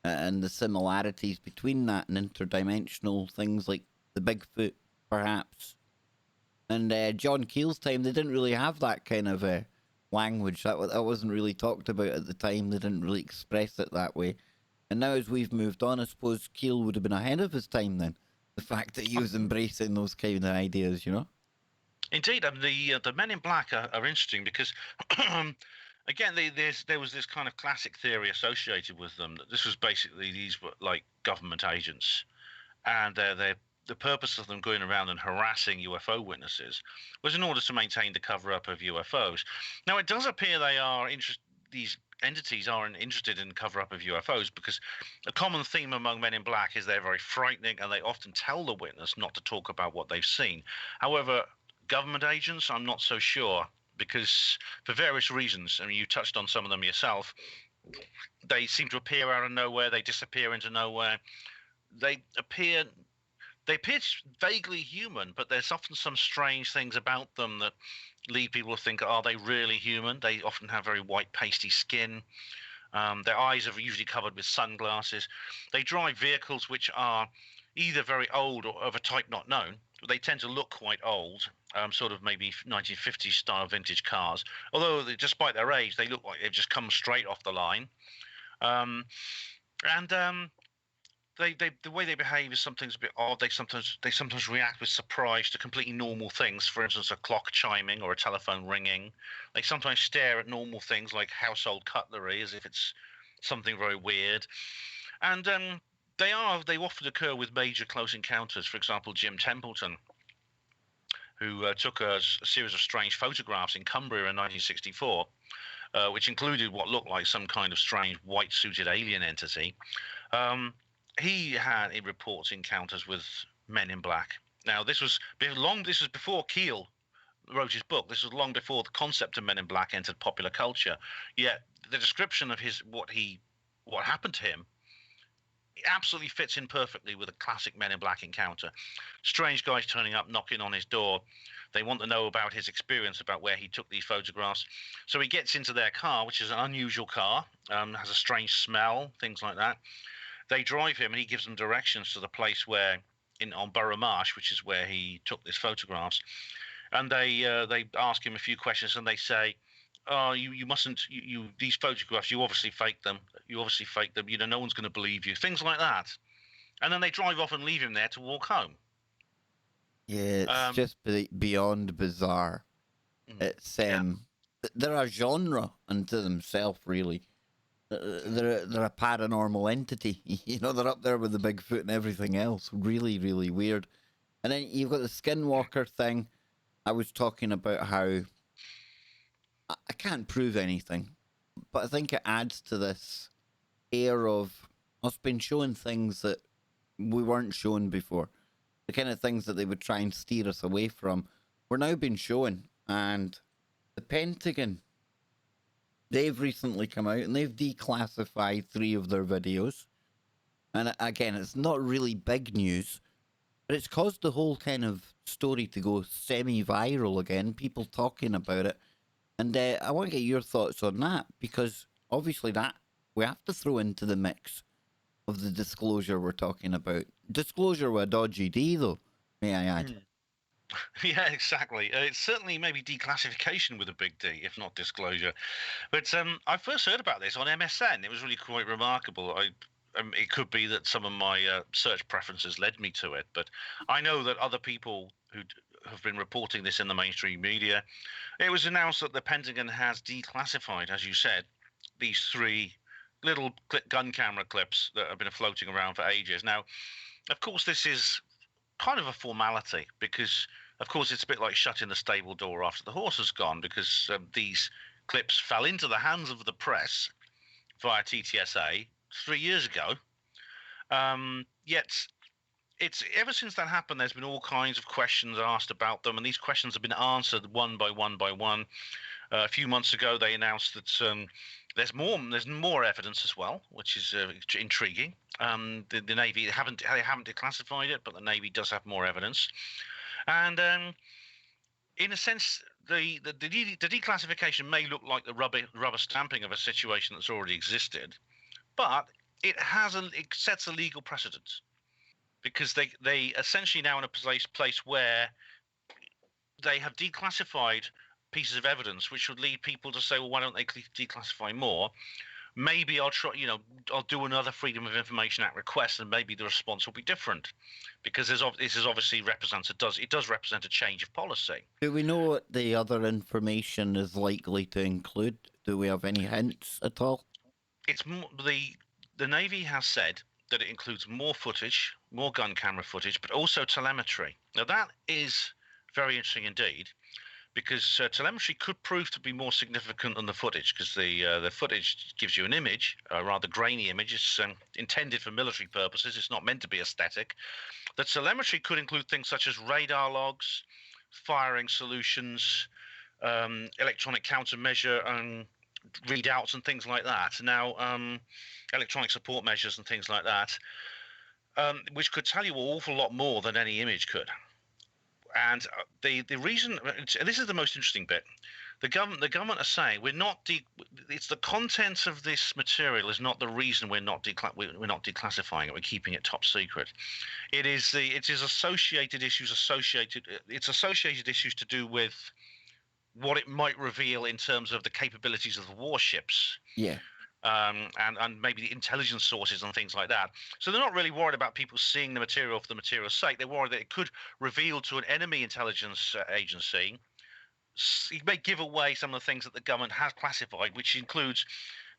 and the similarities between that and interdimensional things like the Bigfoot, perhaps. And John Keel's time, they didn't really have that kind of language. That wasn't really talked about at the time. They didn't really express it that way. And now, as we've moved on, I suppose Keel would have been ahead of his time then. The fact that he was embracing those kind of ideas, you know? Indeed, the Men in Black are interesting because, again, there was this kind of classic theory associated with them that this was basically these were like government agents, and the purpose of them going around and harassing UFO witnesses was in order to maintain the cover up of UFOs. Now, it does appear these entities aren't interested in cover up of UFOs because a common theme among Men in Black is they're very frightening and they often tell the witness not to talk about what they've seen. However, government agents, I'm not so sure because for various reasons, I mean, you touched on some of them yourself. They seem to appear out of nowhere. They disappear into nowhere. They appear they appear vaguely human, but there's often some strange things about them that lead people to think, are they really human? They often have very white, pasty skin. Their eyes are usually covered with sunglasses. They drive vehicles which are either very old or of a type not known. They tend to look quite old, sort of maybe 1950s style vintage cars. Although, despite their age, they look like they've just come straight off the line. Um, and the way they behave is sometimes a bit odd. They sometimes react with surprise to completely normal things. For instance, a clock chiming or a telephone ringing. They sometimes stare at normal things like household cutlery as if it's something very weird. And they often occur with major close encounters. For example, Jim Templeton, who took a series of strange photographs in Cumbria in 1964, which included what looked like some kind of strange white-suited alien entity. He had, in reports, encounters with Men in Black. Now, this was before Keel wrote his book. This was long before the concept of Men in Black entered popular culture. Yet the description of what happened to him absolutely fits in perfectly with a classic Men in Black encounter. Strange guys turning up, knocking on his door. They want to know about his experience, about where he took these photographs. So he gets into their car, which is an unusual car, has a strange smell, things like that. They drive him, and he gives them directions to the place on Borough Marsh, which is where he took these photographs. And they ask him a few questions, and they say, "Oh, you mustn't. These photographs, you obviously faked them. You obviously faked them. No one's going to believe you." Things like that. And then they drive off and leave him there to walk home. Yeah, it's just beyond bizarre. It's Yeah. they're a genre unto themselves, really. They're a paranormal entity. They're up there with the Bigfoot and everything else. Really, really weird. And then you've got the Skinwalker thing. I was talking about how I can't prove anything, but I think it adds to this air of us being shown things that we weren't shown before. The kind of things that they would try and steer us away from, we're now being shown. And the Pentagon, they've recently come out and they've declassified 3 of their videos. And again, it's not really big news, but it's caused the whole kind of story to go semi-viral again, people talking about it. And I want to get your thoughts on that, because obviously that we have to throw into the mix of the disclosure we're talking about. Disclosure with a dodgy D, though, may I add. Yeah, exactly. It's certainly maybe declassification with a big D, if not disclosure. But I first heard about this on MSN. It was really quite remarkable. It could be that some of my search preferences led me to it, but I know that other people who have been reporting this in the mainstream media. It was announced that the Pentagon has declassified, as you said, these 3 little gun camera clips that have been floating around for ages. Now, of course, this is kind of a formality because, of course, it's a bit like shutting the stable door after the horse has gone, because these clips fell into the hands of the press via TTSA 3 years ago. Yet it's ever since that happened, there's been all kinds of questions asked about them, and these questions have been answered one by one by one. A few months ago, they announced that there's more evidence as well, which is intriguing. The Navy haven't declassified it, but the Navy does have more evidence, and in a sense, the declassification may look like the rubber stamping of a situation that's already existed, but it sets a legal precedent, because they essentially now in a place where they have declassified pieces of evidence, which would lead people to say, well, why don't they declassify more? maybe I'll try, I'll do another Freedom of Information Act request, and maybe the response will be different, because this is obviously it does represent a change of policy. Do we know what the other information is likely to include? Do we have any hints at all? It's the Navy has said that it includes more footage, more gun camera footage, but also telemetry. Now that is very interesting indeed, because telemetry could prove to be more significant than the footage, because the footage gives you an image, a rather grainy image. It's intended for military purposes. It's not meant to be aesthetic. The telemetry could include things such as radar logs, firing solutions, electronic countermeasure and readouts and things like that. Now, electronic support measures and things like that, which could tell you an awful lot more than any image could. And the reason, this is the most interesting bit, the government are saying it's the contents of this material is not the reason we're not declassifying it. We're keeping it top secret. It is associated issues to do with what it might reveal in terms of the capabilities of the warships. Yeah. And maybe the intelligence sources and things like that. So they're not really worried about people seeing the material for the material's sake. They're worried that it could reveal to an enemy intelligence agency. It may give away some of the things that the government has classified, which includes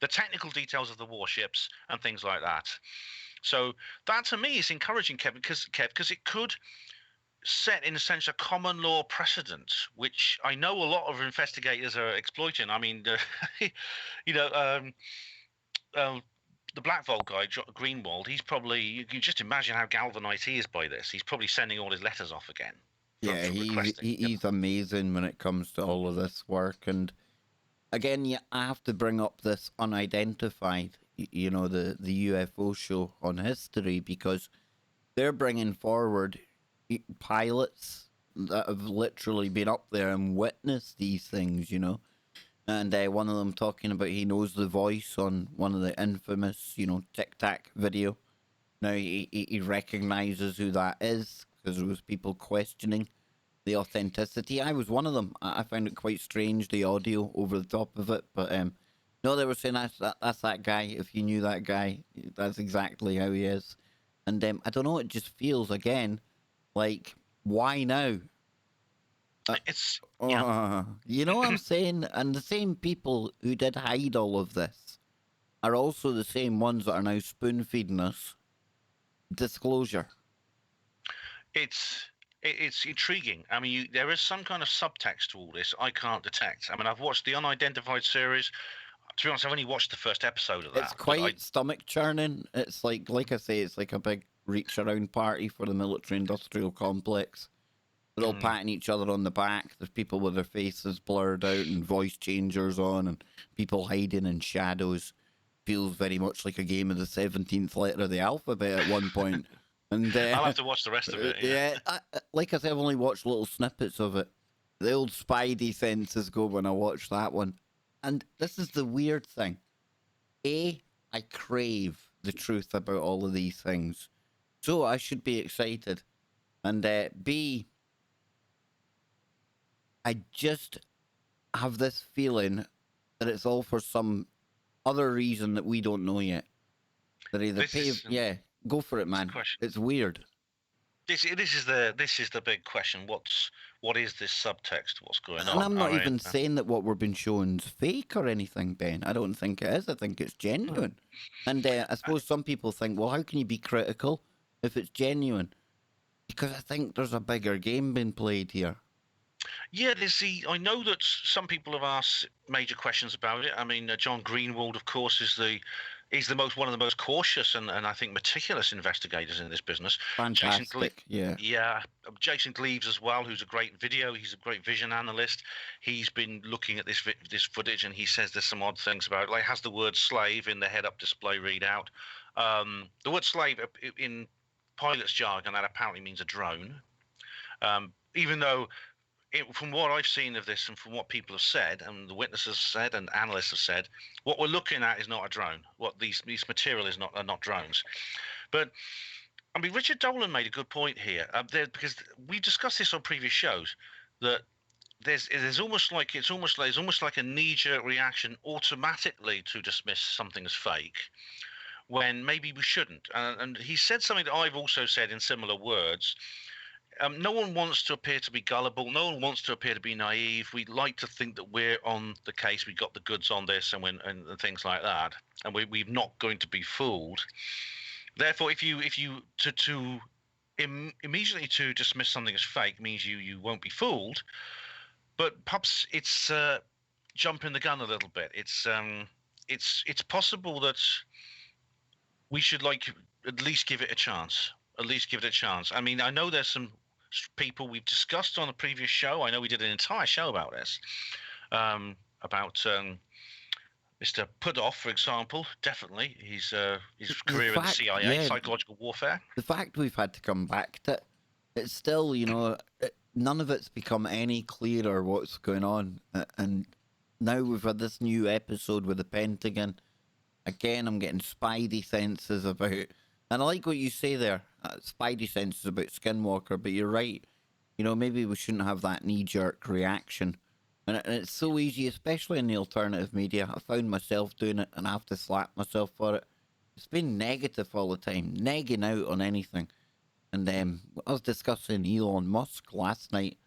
the technical details of the warships and things like that. So that to me is encouraging, Kev, because it could set in a sense a common law precedent, which I know a lot of investigators are exploiting. I mean, the Black Vault guy, Greenwald, he's probably, you can just imagine how galvanized he is by this. He's probably sending all his letters off again. Yeah, he's amazing when it comes to all of this work. And again, I have to bring up this unidentified, the UFO show on history, because they're bringing forward pilots that have literally been up there and witnessed these things, And one of them talking about he knows the voice on one of the infamous, Tic Tac video. Now he recognizes who that is because there was people questioning the authenticity. I was one of them. I found it quite strange, the audio over the top of it. But no, they were saying that's that guy. If you knew that guy, that's exactly how he is. And I don't know, it just feels, again, like, why now? You know what I'm saying? And the same people who did hide all of this are also the same ones that are now spoon feeding us disclosure. It's intriguing. I mean, there is some kind of subtext to all this I can't detect. I mean, I've watched the Unidentified series. To be honest, I've only watched the first episode of that. It's quite stomach churning. It's like I say, it's like a big reach around party for the military-industrial complex. They're all patting each other on the back. There's people with their faces blurred out and voice changers on, and people hiding in shadows. Feels very much like a game of the 17th letter of the alphabet at one point. And I'll have to watch the rest of it. Yeah, like I said, I've only watched little snippets of it. The old Spidey senses go when I watch that one. And this is the weird thing. A, I crave the truth about all of these things. So I should be excited. And B, I just have this feeling that it's all for some other reason that we don't know yet. That either go for it, man. It's weird. This is the big question. What is this subtext? What's going on? And I'm not even saying that what we're being shown is fake or anything, Ben. I don't think it is. I think it's genuine. And I suppose some people think, well, how can you be critical if it's genuine? Because I think there's a bigger game being played here. Yeah, I know that some people have asked major questions about it. I mean, John Greenwald, of course, is one of the most cautious and I think meticulous investigators in this business. Fantastic, Jason Gleaves as well, he's a great vision analyst. He's been looking at this footage, and he says there's some odd things about it. Like, has the word slave in the head-up display readout. The word slave in pilot's jargon, that apparently means a drone. Even though, from what I've seen of this and from what people have said, and the witnesses said and analysts have said, what we're looking at is not a drone. What these material are not drones. But I mean, Richard Dolan made a good point here, because we discussed this on previous shows, that there's almost like it's almost like a knee-jerk reaction automatically to dismiss something as fake when maybe we shouldn't. And he said something that I've also said in similar words. No one wants to appear to be gullible. No one wants to appear to be naive. We like to think that we're on the case. We got the goods on this, and things like that. And we're not going to be fooled. Therefore, if you immediately to dismiss something as fake means you won't be fooled. But perhaps it's jumping the gun a little bit. It's possible that we should like at least give it a chance. At least give it a chance. I mean, I know there's some people we've discussed on a previous show. I know we did an entire show about this, about Mr. Pudoff, for example. Definitely, his career in the CIA, psychological warfare. The fact we've had to come back to it, it's still, none of it's become any clearer what's going on. And now we've had this new episode with the Pentagon. Again, I'm getting spidey senses about, and I like what you say there, spidey senses about Skinwalker, but you're right. Maybe we shouldn't have that knee-jerk reaction. And it's so easy, especially in the alternative media. I found myself doing it, and I have to slap myself for it. It's been negative all the time, negging out on anything. And I was discussing Elon Musk last night.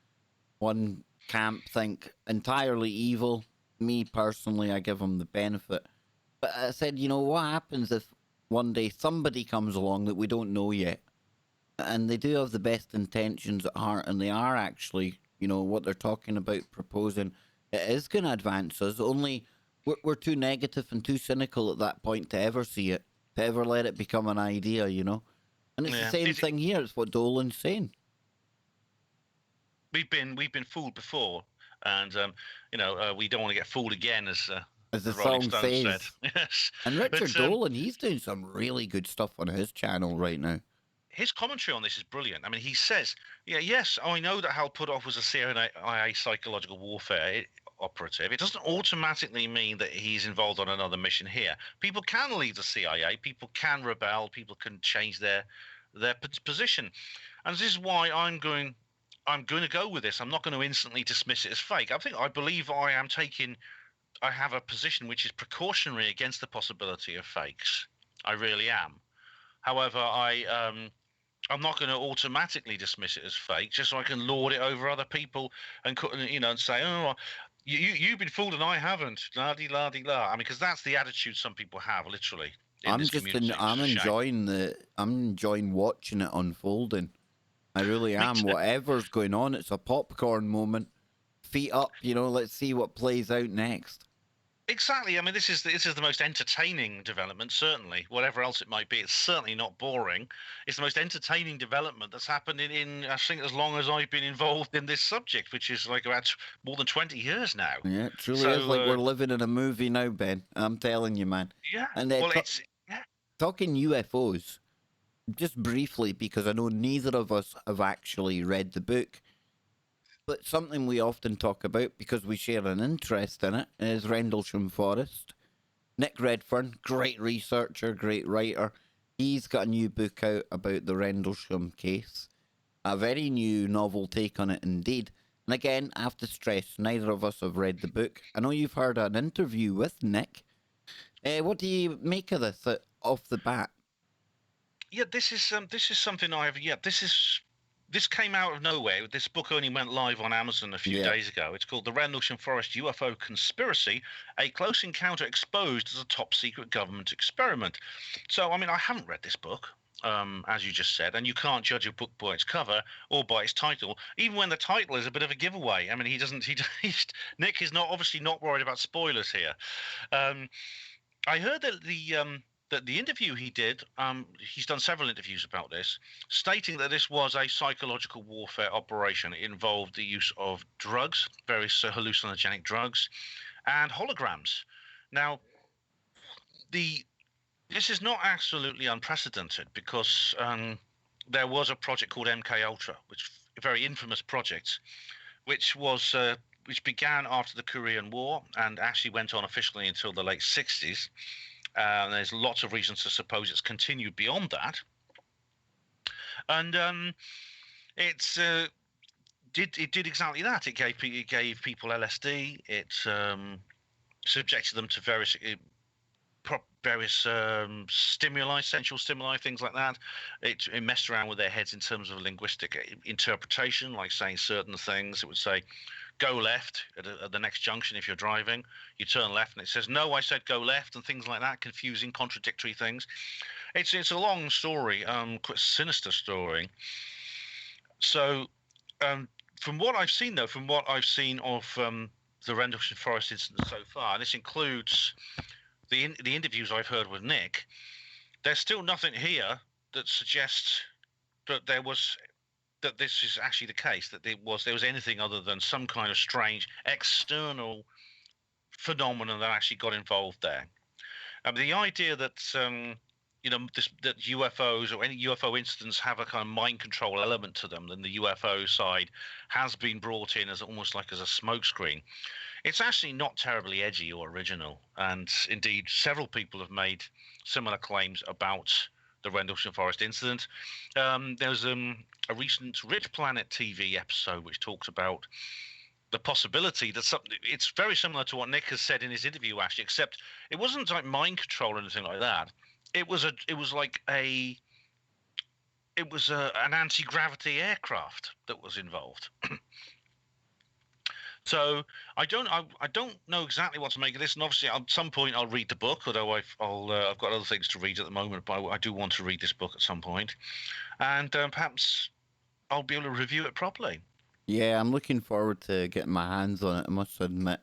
One camp think entirely evil. Me personally, I give him the benefit. But I said, what happens if one day somebody comes along that we don't know yet? And they do have the best intentions at heart, and they are actually, what they're talking about, proposing. It is going to advance us, only we're too negative and too cynical at that point to ever see it, to ever let it become an idea, And it's the same thing here. It's what Dolan's saying. We've been fooled before, and we don't want to get fooled again, as the Rolling song Stones says. said. Yes. And Richard Dolan, he's doing some really good stuff on his channel right now. His commentary on this is brilliant. I mean, he says, yes, I know that Hal Puthoff was a CIA psychological warfare operative. It doesn't automatically mean that he's involved on another mission here. People can leave the CIA. People can rebel. People can change their position. And this is why I'm going to go with this. I'm not going to instantly dismiss it as fake. I believe I have a position which is precautionary against the possibility of fakes. I really am. However, I'm not going to automatically dismiss it as fake just so I can lord it over other people and say, oh, you've been fooled and I haven't. La di la di la. I mean, because that's the attitude some people have, literally. I'm enjoying watching it unfolding. I really am. Whatever's going on, it's a popcorn moment. Feet up, let's see what plays out next. Exactly. I mean, this is the most entertaining development, certainly. Whatever else it might be, it's certainly not boring. It's the most entertaining development that's happened in I think, as long as I've been involved in this subject, which is like about more than 20 years now. Yeah, it truly is like we're living in a movie now, Ben. I'm telling you, man. Yeah. And talking UFOs, just briefly, because I know neither of us have actually read the book. But something we often talk about, because we share an interest in it, is Rendlesham Forest. Nick Redfern, great researcher, great writer. He's got a new book out about the Rendlesham case. A very new novel take on it indeed. And again, I have to stress, neither of us have read the book. I know you've heard an interview with Nick. What do you make of this off the bat? Yeah, this is something This came out of nowhere. This book only went live on Amazon a few days ago. It's called The Rendlesham Forest UFO Conspiracy, A Close Encounter Exposed as a Top Secret Government Experiment. So, I mean, I haven't read this book, as you just said, and you can't judge a book by its cover or by its title, even when the title is a bit of a giveaway. I mean, Nick is obviously not worried about spoilers here. I heard that the interview he did, he's done several interviews about this, stating that this was a psychological warfare operation. It involved the use of drugs, various hallucinogenic drugs, and holograms. Now, this is not absolutely unprecedented, because there was a project called MK Ultra, which a very infamous project, which began after the Korean War and actually went on officially until the late 60s. There's lots of reasons to suppose it's continued beyond that. And it's did exactly that. It gave people LSD. It subjected them to various stimuli, sensual stimuli, things like that. It messed around with their heads in terms of linguistic interpretation, like saying certain things. It would say, "Go left at the next junction if you're driving." You turn left, and it says, "No, I said go left," and things like that. Confusing, contradictory things. It's a long story, quite sinister story. So, from what I've seen, though, from what I've seen of the Rendlesham Forest incident so far, and this includes the interviews I've heard with Nick, there's still nothing here that suggests that this is actually the case, that there was anything other than some kind of strange external phenomenon that actually got involved there. The idea that that UFOs or any UFO incidents have a kind of mind control element to them, then the UFO side has been brought in as almost like as a smokescreen. It's actually not terribly edgy or original, and indeed, several people have made similar claims about the Rendlesham Forest incident. There's a recent Rich Planet TV episode which talks about the possibility that something. It's very similar to what Nick has said in his interview, actually, except it wasn't like mind control or anything like that. It was an anti-gravity aircraft that was involved. So I don't know exactly what to make of this, and obviously at some point I'll read the book. Although I've got other things to read at the moment, but I do want to read this book at some point, and perhaps I'll be able to review it properly. Yeah, I'm looking forward to getting my hands on it, I must admit.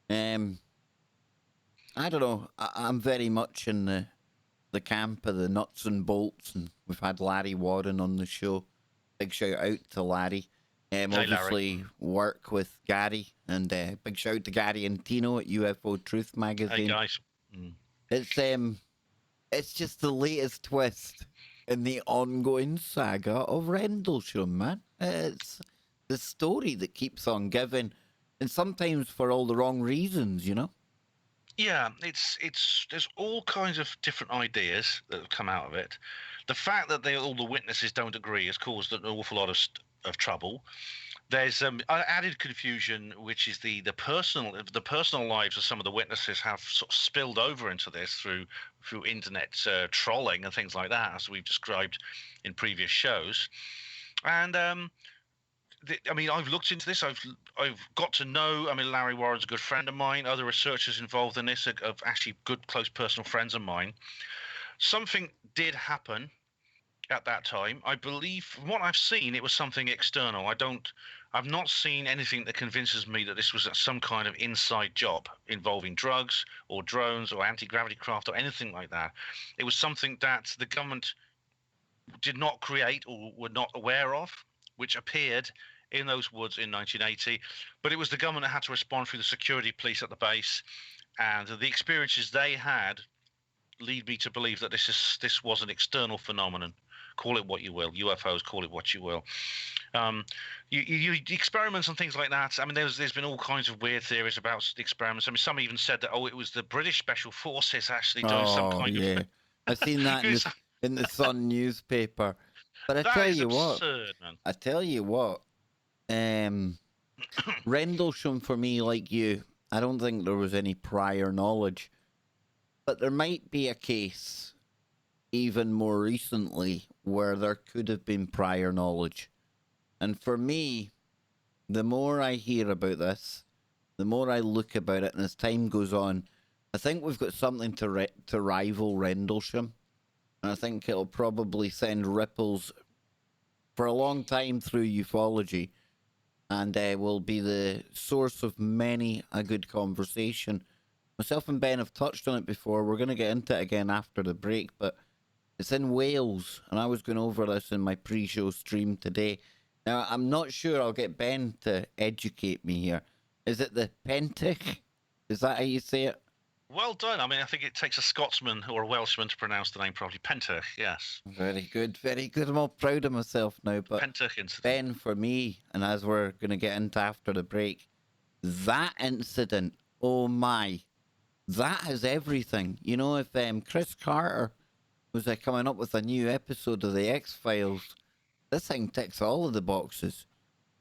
I don't know. I'm very much in the camp of the nuts and bolts, and we've had Larry Warren on the show. Big shout out to Larry. Obviously work with Gary, and big shout out to Gary and Tino at UFO Truth Magazine. Hey guys. It's just the latest twist in the ongoing saga of Rendlesham, man. It's the story that keeps on giving, and sometimes for all the wrong reasons, you know? Yeah, there's all kinds of different ideas that have come out of it. The fact that all the witnesses don't agree has caused an awful lot of trouble. There's added confusion, which is the personal lives of some of the witnesses have sort of spilled over into this through internet trolling and things like that, as we've described in previous shows. And I've looked into this. I've got to know. Larry Warren's a good friend of mine. Other researchers involved in this are actually good, close personal friends of mine. Something did happen at that time. I believe, from what I've seen, it was something external. I've not seen anything that convinces me that this was some kind of inside job involving drugs or drones or anti-gravity craft or anything like that. It was something that the government did not create or were not aware of, which appeared in those woods in 1980. But it was the government that had to respond through the security police at the base, and the experiences they had lead me to believe that this was an external phenomenon. Call it what you will, UFOs, call it what you will. You experiments and things like that. There's been all kinds of weird theories about the experiments. Some even said that it was the British Special Forces actually doing some kind of. I've seen that in the Sun newspaper. But I That tell is you absurd, what, man. I tell you what, Rendlesham, for me, like you, I don't think there was any prior knowledge, but there might be a case even more recently where there could have been prior knowledge. And for me, the more I hear about this, the more I look about it, and as time goes on, I think we've got something to rival Rendlesham. And I think it'll probably send ripples for a long time through ufology, and will be the source of many a good conversation. Myself and Ben have touched on it before. We're going to get into it again after the break, but it's in Wales, and I was going over this in my pre-show stream today. Now, I'm not sure. I'll get Ben to educate me here. Is it the Pentyrch? Is that how you say it? Well done. I think it takes a Scotsman or a Welshman to pronounce the name properly. Pentyrch, yes. Very good, very good. I'm all proud of myself now. But Pentyrch incident. Ben, for me, and as we're going to get into after the break, that incident, oh my, that has everything. You know, if Chris Carter was coming up with a new episode of The X-Files, this thing ticks all of the boxes.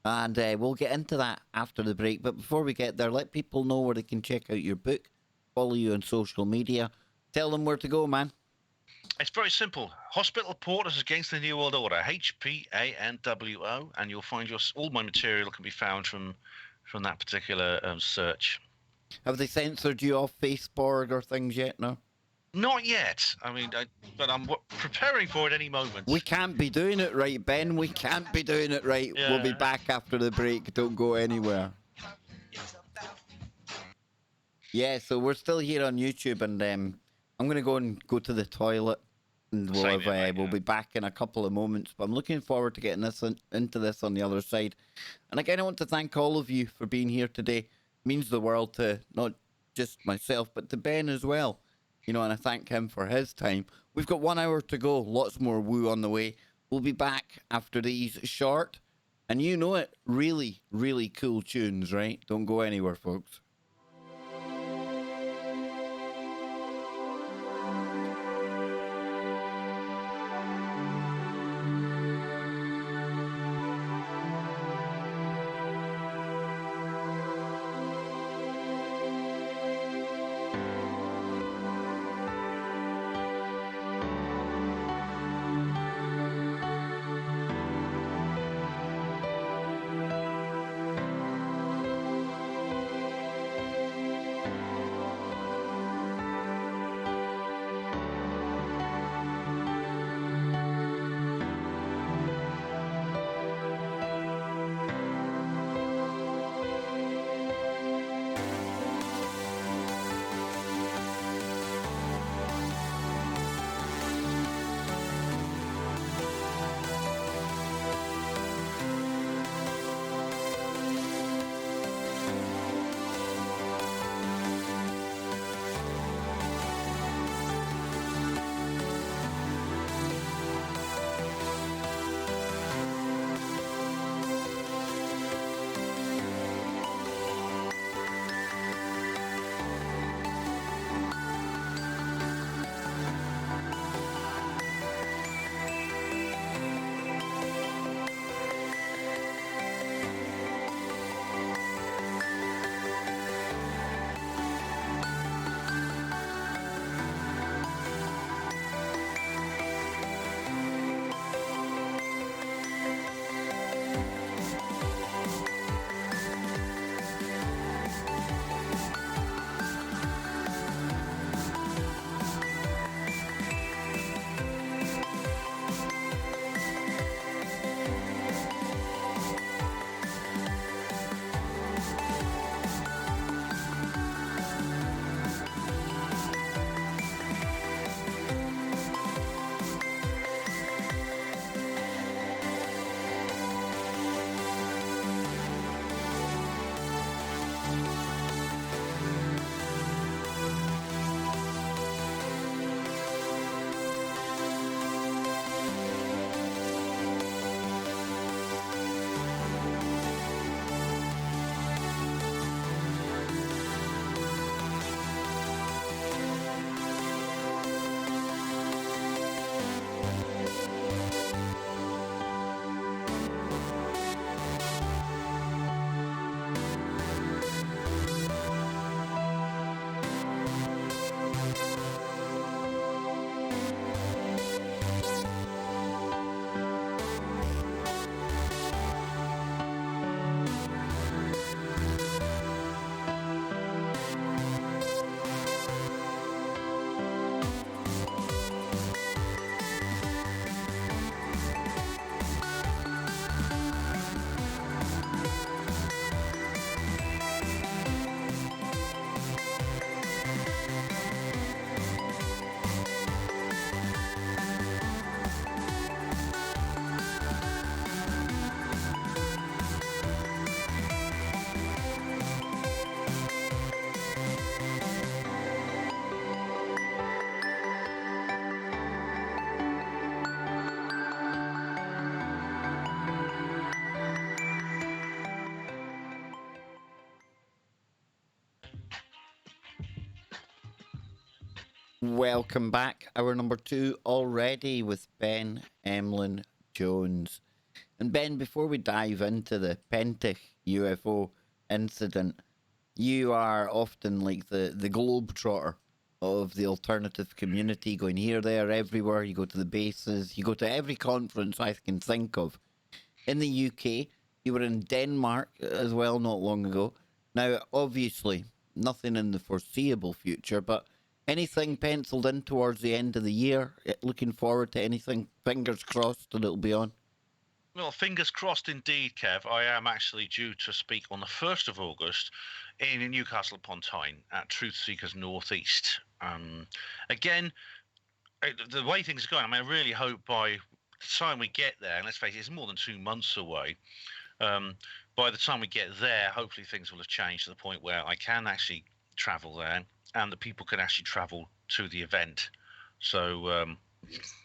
And we'll get into that after the break. But before we get there, let people know where they can check out your book, follow you on social media. Tell them where to go, man. It's very simple. Hospital Porters Against the New World Order, HPANWO, and you'll find all my material can be found from that particular search. Have they censored you off Facebook or things yet? No? Not yet. I mean, but I'm preparing for it any moment. We can't be doing it right, Ben. We can't be doing it right. Yeah. We'll be back after the break. Don't go anywhere. Yeah, so we're still here on YouTube, and I'm going to go to the toilet, and we'll be back in a couple of moments. But I'm looking forward to getting into this on the other side. And again, I want to thank all of you for being here today. It means the world to not just myself, but to Ben as well. You know, and I thank him for his time. We've got 1 hour to go. Lots more woo on the way. We'll be back after these short, and you know it, really, really cool tunes, right? Don't go anywhere, folks. Welcome back. Hour number 2 already with Ben Emlyn-Jones. And Ben, before we dive into the Pentek UFO incident, you are often like the globetrotter of the alternative community, going here, there, everywhere. You go to the bases, you go to every conference I can think of. In the UK, you were in Denmark as well not long ago. Now, obviously, nothing in the foreseeable future, but anything penciled in towards the end of the year? Looking forward to anything? Fingers crossed that it'll be on. Well, fingers crossed indeed, Kev. I am actually due to speak on the 1st of August in Newcastle upon Tyne at Truth Seekers Northeast. Again, the way things are going, I mean, I really hope by the time we get there, and let's face it, it's more than 2 months away. By the time we get there, hopefully things will have changed to the point where I can actually travel there and the people can actually travel to the event. So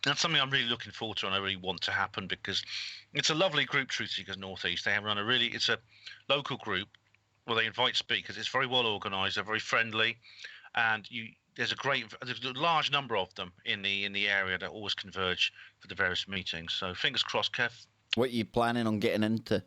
that's something I'm really looking forward to and I really want to happen because it's a lovely group, Truth Seekers Northeast. They have run it's a local group where they invite speakers. It's very well organised. They're very friendly, and there's a large number of them in the area that always converge for the various meetings. So fingers crossed, Kev. What are you planning on getting into?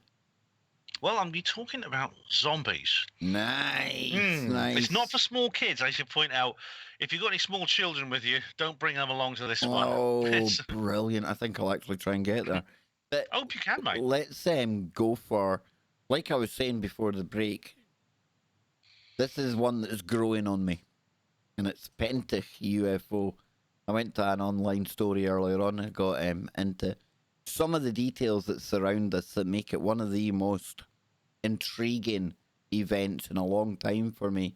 Well, I'm be talking about zombies. Nice. It's not for small kids. I should point out, if you've got any small children with you, don't bring them along to this one. Oh, brilliant. I think I'll actually try and get there. But I hope you can, mate. let's go for, like I was saying before the break, this is one that is growing on me, and it's Pentych UFO. I went to an online story earlier on and got into some of the details that surround this that make it one of the most intriguing events in a long time for me.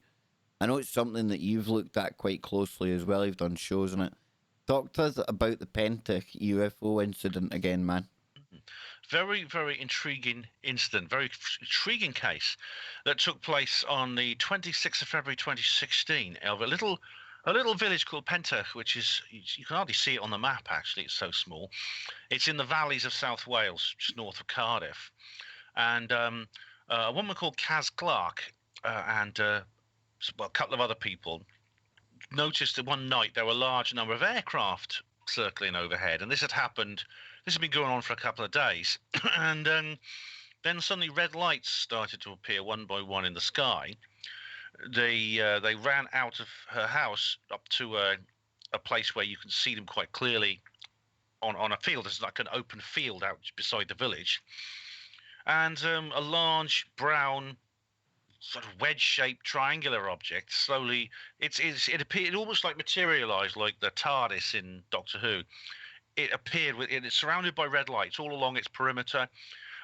I know it's something that you've looked at quite closely as well. You've done shows on it. Talk to us about the Pentych UFO incident again, man. Very, very intriguing incident, very intriguing case that took place on the 26th of February 2016 of a little village called Pentyrch, which is, you can hardly see it on the map actually, it's so small. It's in the valleys of South Wales, just north of Cardiff. And a woman called Kaz Clark and a couple of other people noticed that one night there were a large number of aircraft circling overhead, and this had been going on for a couple of days. And then suddenly red lights started to appear one by one in the sky. They ran out of her house up to a place where you can see them quite clearly on a field. There's like an open field out beside the village, and a large brown sort of wedge-shaped triangular object slowly it appeared almost like materialized like the TARDIS in Doctor Who. It appeared it's surrounded by red lights all along its perimeter.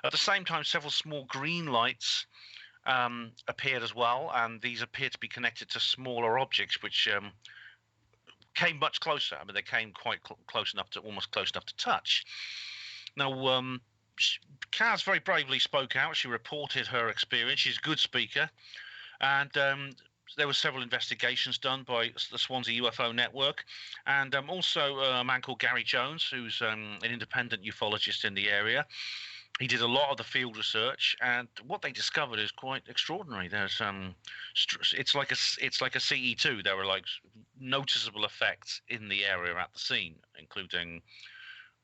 At the same time, several small green lights appeared as well, and these appeared to be connected to smaller objects which came much closer. I mean, they came quite almost close enough to touch. Now, Kaz very bravely spoke out. She reported her experience. She's a good speaker, and there were several investigations done by the Swansea UFO Network, and also a man called Gary Jones, who's an independent ufologist in the area. He did a lot of the field research, and what they discovered is quite extraordinary. There's it's like a CE2. There were like noticeable effects in the area at the scene, including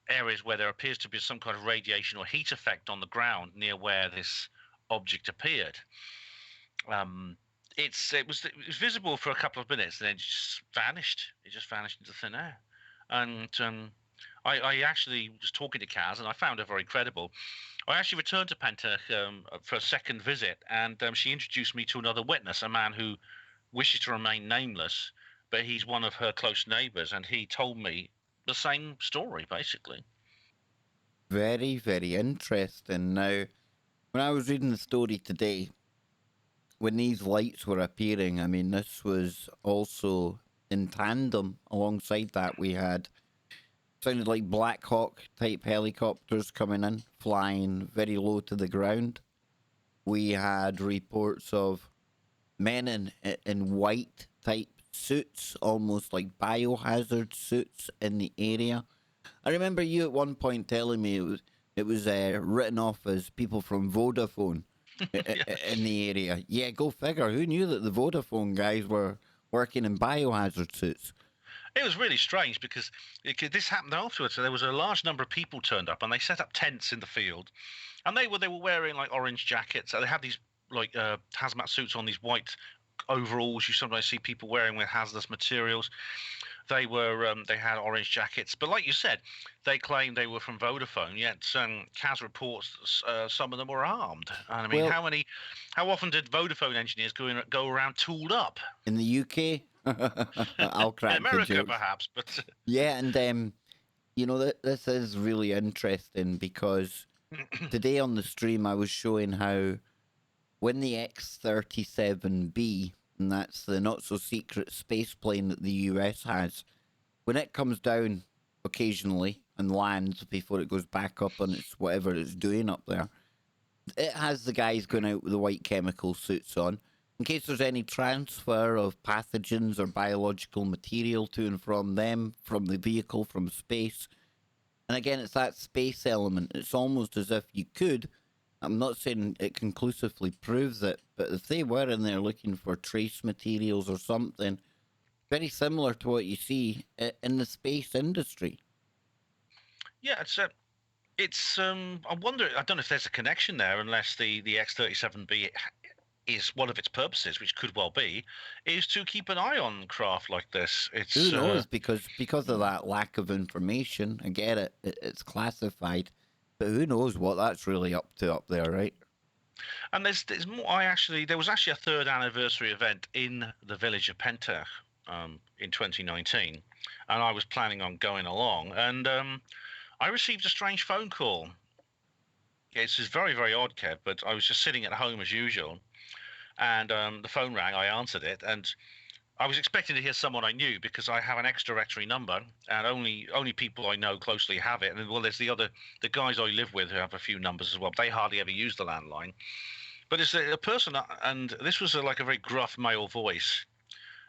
areas where there appears to be some kind of radiation or heat effect on the ground near where this object appeared. It was visible for a couple of minutes, and then it just vanished. It just vanished into thin air. And I actually was talking to Kaz, and I found her very credible. I actually returned to Pentyrch for a second visit, and she introduced me to another witness, a man who wishes to remain nameless, but he's one of her close neighbours, and he told me the same story, basically. Very, very interesting. Now, when I was reading the story today, when these lights were appearing, I mean, this was also in tandem. Alongside that, we had sounded like Black Hawk type helicopters coming in, flying very low to the ground. We had reports of men in white type suits, almost like biohazard suits in the area. I remember you at one point telling me it was written off as people from Vodafone in the area. Yeah, go figure. Who knew that the Vodafone guys were working in biohazard suits? It was really strange because this happened afterwards. So there was a large number of people turned up, and they set up tents in the field, and they were wearing like orange jackets. So they had these like hazmat suits on, these white overalls you sometimes see people wearing with hazardous materials. They had orange jackets, but like you said, they claimed they were from Vodafone. Yet CAS reports some of them were armed. And I mean, Well, how often did Vodafone engineers go around tooled up? in the UK, I'll In crack the America, jokes. perhaps, but Yeah, and you know that this is really interesting because today on the stream I was showing how when the X-37B, and that's the not so secret space plane that the US has, when it comes down occasionally and lands before it goes back up on its whatever it's doing up there, it has the guys going out with the white chemical suits on in case there's any transfer of pathogens or biological material to and from them, from the vehicle, from space. And again, it's that space element. It's almost as if you could. I'm not saying it conclusively proves it, but if they were in there looking for trace materials or something, very similar to what you see in the space industry. yeah, I wonder. I don't know if there's a connection there, unless the X-37B is one of its purposes, which could well be, is to keep an eye on craft like this. Who It's knows? Because of that lack of information, I get it. It's classified, but who knows what that's really up to up there, right? and there's more. There was actually a third anniversary event in the village of Pentyrch in 2019, and I was planning on going along, and I received a strange phone call. It's just very, very odd, Kev, but I was just sitting at home as usual, and the phone rang. I answered it, and I was expecting to hear someone I knew because I have an ex-directory number, and only people I know closely have it. And well, there's the guys I live with who have a few numbers as well. But they hardly ever use the landline. But it's a person, and this was like a very gruff male voice,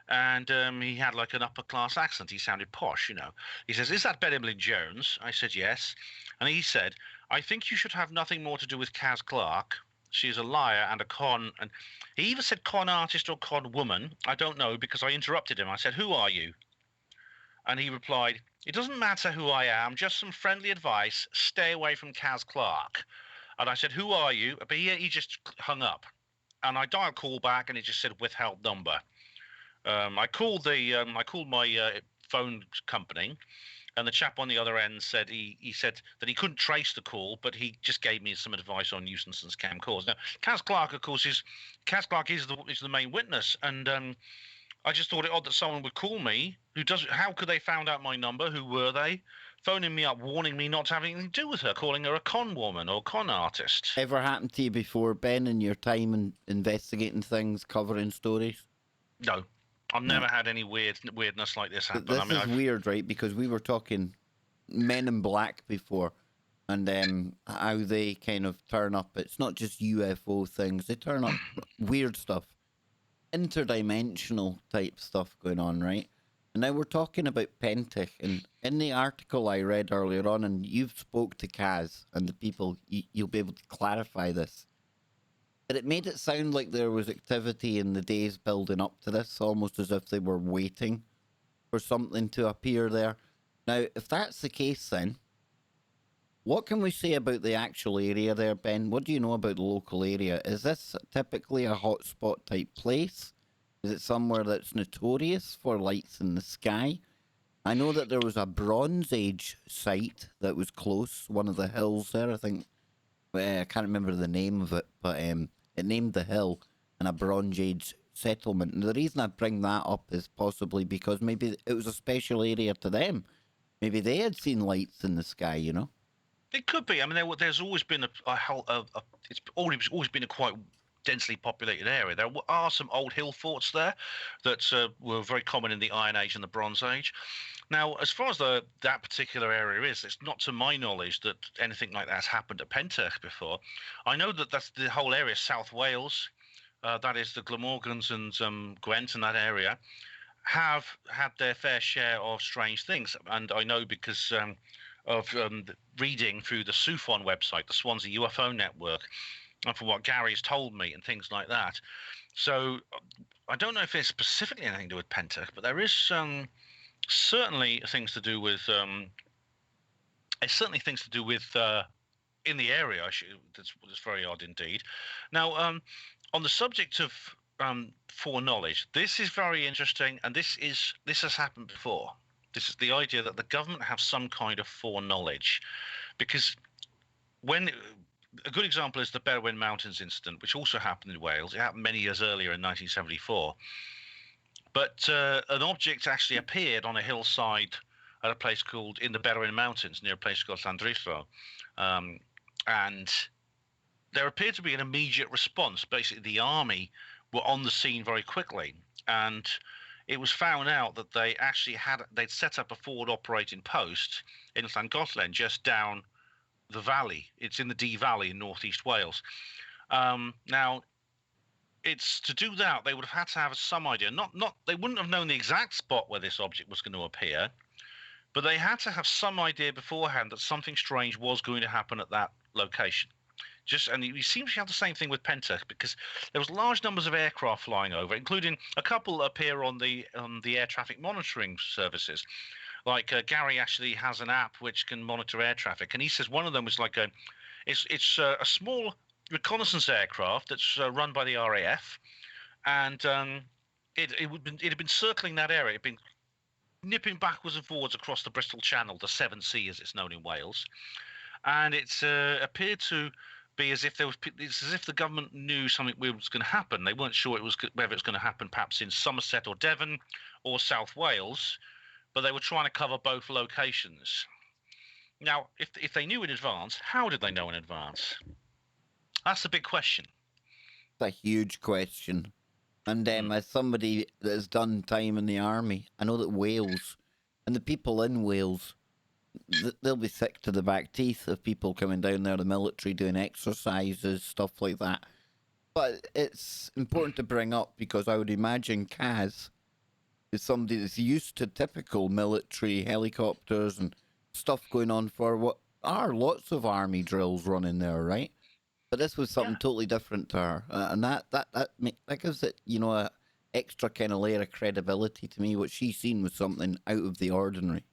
and he had like an upper class accent. He sounded posh, you know. He says, "Is that Ben Emlyn-Jones?" I said, "Yes," and he said, "I think you should have nothing more to do with Kaz Clark. She's a liar and a con." And he either said con artist or con woman. I don't know, because I interrupted him. I said, "Who are you?" And he replied, "It doesn't matter who I am. Just some friendly advice. Stay away from Kaz Clark." And I said, "Who are you?" But he just hung up. And I dialed call back, and it just said withheld number. I called my phone company, and the chap on the other end said he said that he couldn't trace the call, but he just gave me some advice on nuisance and scam calls. Now, Kaz Clark, of course, is the main witness, and I just thought it odd that someone would call me. How could they found out my number? Who were they? Phoning me up, warning me not to have anything to do with her, calling her a con woman or con artist. Ever happened to you before, Ben, in your time in investigating things, covering stories? No, I've No. never had any weirdness like this happen. This I mean, is weird, right? Because we were talking Men in Black before, and how they kind of turn up. It's not just UFO things; they turn up weird stuff, interdimensional type stuff going on, right? And now we're talking about Pentych, and in the article I read earlier on, and you've spoke to Kaz and the people, you'll be able to clarify this. But it made it sound like there was activity in the days building up to this, almost as if they were waiting for something to appear there. Now, if that's the case, then what can we say about the actual area there, Ben? What do you know about the local area? Is this typically a hotspot type place? Is it somewhere that's notorious for lights in the sky? I know that there was a Bronze Age site that was close, one of the hills there. I think I can't remember the name of it, but it named the hill and a Bronze Age settlement. And the reason I bring that up is possibly because maybe it was a special area to them. Maybe they had seen lights in the sky, you know? it could be. I mean, there's always been it's always been a quite densely populated area. There are some old hill forts there that were very common in the Iron Age and the Bronze Age. Now, as far as that particular area is, it's not to my knowledge that anything like that has happened at Pentyrch before. I know that that's the whole area, South Wales, that is the Glamorgans and Gwent and that area, have had their fair share of strange things. And I know because of reading through the SUFON website, the Swansea UFO network, and from what Gary's told me and things like that. So I don't know if it's specifically anything to do with Pentyrch, but there is certainly things to do with it's certainly things to do with in the area. That's very odd indeed. Now, on the subject of foreknowledge, this is very interesting, and this has happened before. This is the idea that the government have some kind of foreknowledge, because when a good example is the Berwyn Mountains incident, which also happened in Wales. It happened many years earlier in 1974. But an object actually appeared on a hillside at a place called in the Berwyn Mountains, near a place called Llandrillo. And there appeared to be an immediate response. Basically, the army were on the scene very quickly. And it was found out that they'd set up a forward operating post in Llangollen just down the valley. It's in the Dee Valley in northeast Wales. Now, it's to do that they would have had to have some idea. Not they wouldn't have known the exact spot where this object was going to appear, but they had to have some idea beforehand that something strange was going to happen at that location. And you seem to have the same thing with Pentyrch, because there was large numbers of aircraft flying over, including a couple appear on the air traffic monitoring services. Like Gary actually has an app which can monitor air traffic, and he says one of them was like it's a small reconnaissance aircraft that's run by the RAF, and it had been circling that area. It had been nipping backwards and forwards across the Bristol Channel, the Severn Sea as it's known in Wales, and it's appeared to be as if it's as if the government knew something weird was going to happen. They weren't sure whether it's going to happen perhaps in Somerset or Devon or South Wales, but they were trying to cover both locations. Now, if they knew in advance, how did they know in advance? That's the big question. It's a huge question. And as somebody that has done time in the army, I know that Wales and the people in Wales, they'll be sick to the back teeth of people coming down there, the military doing exercises, stuff like that. But it's important to bring up because I would imagine Kaz is somebody that's used to typical military helicopters and stuff going on for what are lots of army drills running there, right? But this was something totally different to her, and that gives it, a extra kind of layer of credibility to me. What she's seen was something out of the ordinary.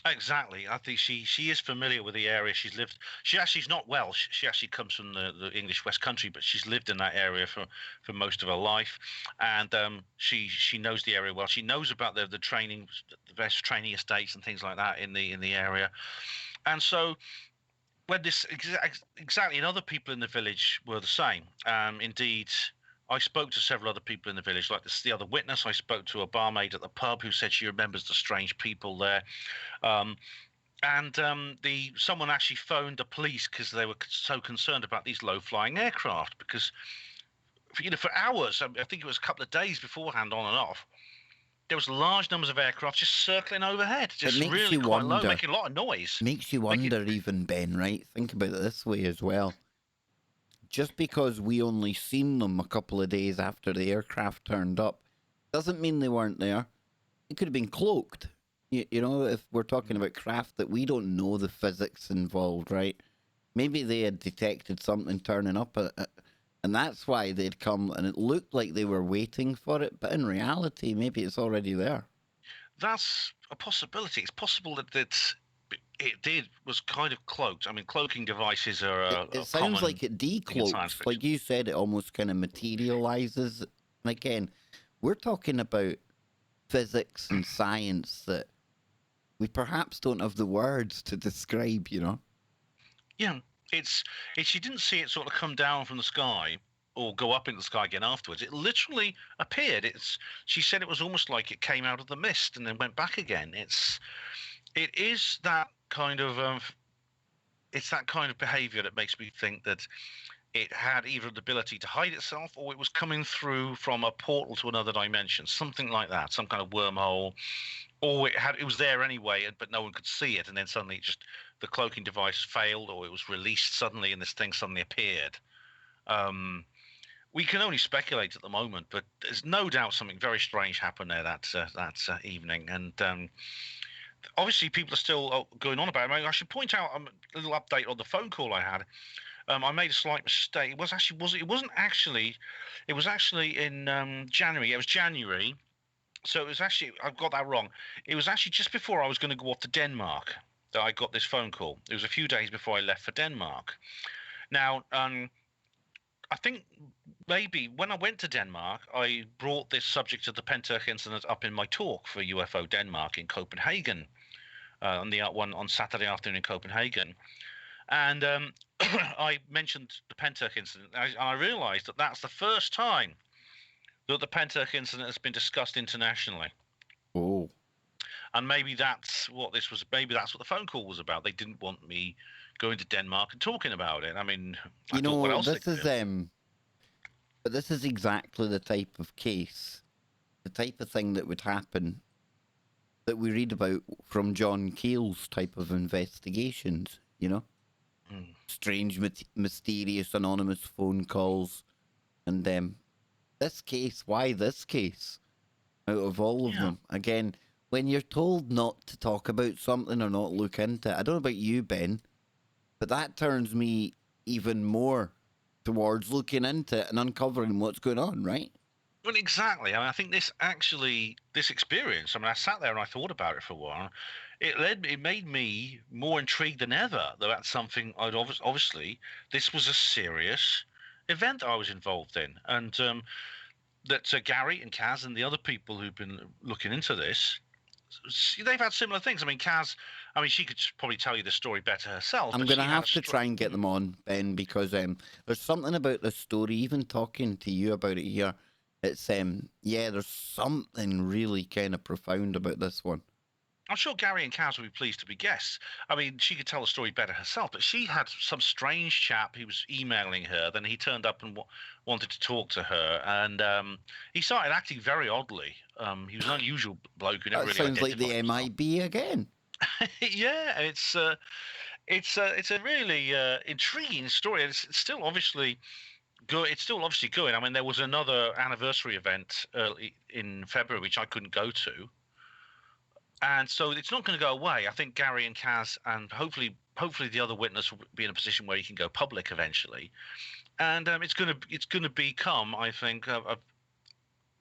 Exactly. I think she is familiar with the area. She's not Welsh. She actually comes from the English West Country, but she's lived in that area for most of her life, and she knows the area well. She knows about the training, the best training estates and things like that in the area, and so. When this exactly, and other people in the village were the same. Indeed, I spoke to several other people in the village, like the other witness. I spoke to a barmaid at the pub who said she remembers the strange people there, and someone actually phoned the police because they were so concerned about these low-flying aircraft. Because for hours, I think it was a couple of days beforehand, on and off. There was large numbers of aircraft just circling overhead, just really quite low, making a lot of noise. Makes you wonder, even, Ben, right? Think about it this way as well. Just because we only seen them a couple of days after the aircraft turned up, doesn't mean they weren't there. It could have been cloaked. If we're talking about craft that we don't know the physics involved, right? Maybe they had detected something turning up and that's why they'd come, and it looked like they were waiting for it, but in reality, maybe it's already there. That's a possibility. It's possible that it was kind of cloaked. I mean, cloaking devices are it sounds like it decloaks. Like you said, it almost kind of materializes. And again, we're talking about physics and science that we perhaps don't have the words to describe, Yeah. You didn't see it sort of come down from the sky or go up into the sky again afterwards. It literally appeared. She said it was almost like it came out of the mist and then went back again. It is that kind of it's that kind of behavior that makes me think that it had either the ability to hide itself or it was coming through from a portal to another dimension, something like that, some kind of wormhole, or it was there anyway, but no one could see it, and then suddenly the cloaking device failed, or it was released suddenly, and this thing suddenly appeared. We can only speculate at the moment, but there's no doubt something very strange happened there that evening, and obviously people are still going on about it. I should point out a little update on the phone call I had. I made a slight mistake. It was actually in January. It was January. So it was actually, I've got that wrong. It was actually just before I was going to go off to Denmark that I got this phone call. It was a few days before I left for Denmark. Now, I think maybe when I went to Denmark, I brought this subject of the Pentyrch incident up in my talk for UFO Denmark in Copenhagen, on the one on Saturday afternoon in Copenhagen, and I mentioned the Pentyrch incident. I realised that that's the first time that the Pentyrch incident has been discussed internationally. Oh. And maybe that's what this was. Maybe that's what the phone call was about. They didn't want me going to Denmark and talking about it. I mean, I thought, what else? This is but this is exactly the type of case, the type of thing that would happen that we read about from John Keel's type of investigations. Strange, mysterious, anonymous phone calls, and this case. Why this case? Out of all of them, again, when you're told not to talk about something or not look into it, I don't know about you, Ben, but that turns me even more towards looking into it and uncovering what's going on, right? Well, exactly. I mean, I think this experience. I mean, I sat there and I thought about it for a while. It made me more intrigued than ever about something. Obviously, this was a serious event I was involved in, and that Gary and Kaz and the other people who've been looking into this, they've had similar things. I mean, Kaz, she could probably tell you the story better herself. I'm going to have to try and get them on, Ben, because there's something about this story, even talking to you about it here, it's, there's something really kind of profound about this one. I'm sure Gary and Kaz would be pleased to be guests. I mean, she could tell the story better herself, but she had some strange chap. He was emailing her. Then he turned up and wanted to talk to her, and he started acting very oddly. He was an unusual bloke who never really sounds like the himself. MIB again. Yeah, it's a really intriguing story. It's still obviously good. It's still obviously going. I mean, there was another anniversary event early in February which I couldn't go to. And so it's not going to go away. I think Gary and Kaz, and hopefully the other witness will be in a position where he can go public eventually. And it's going to become, I think,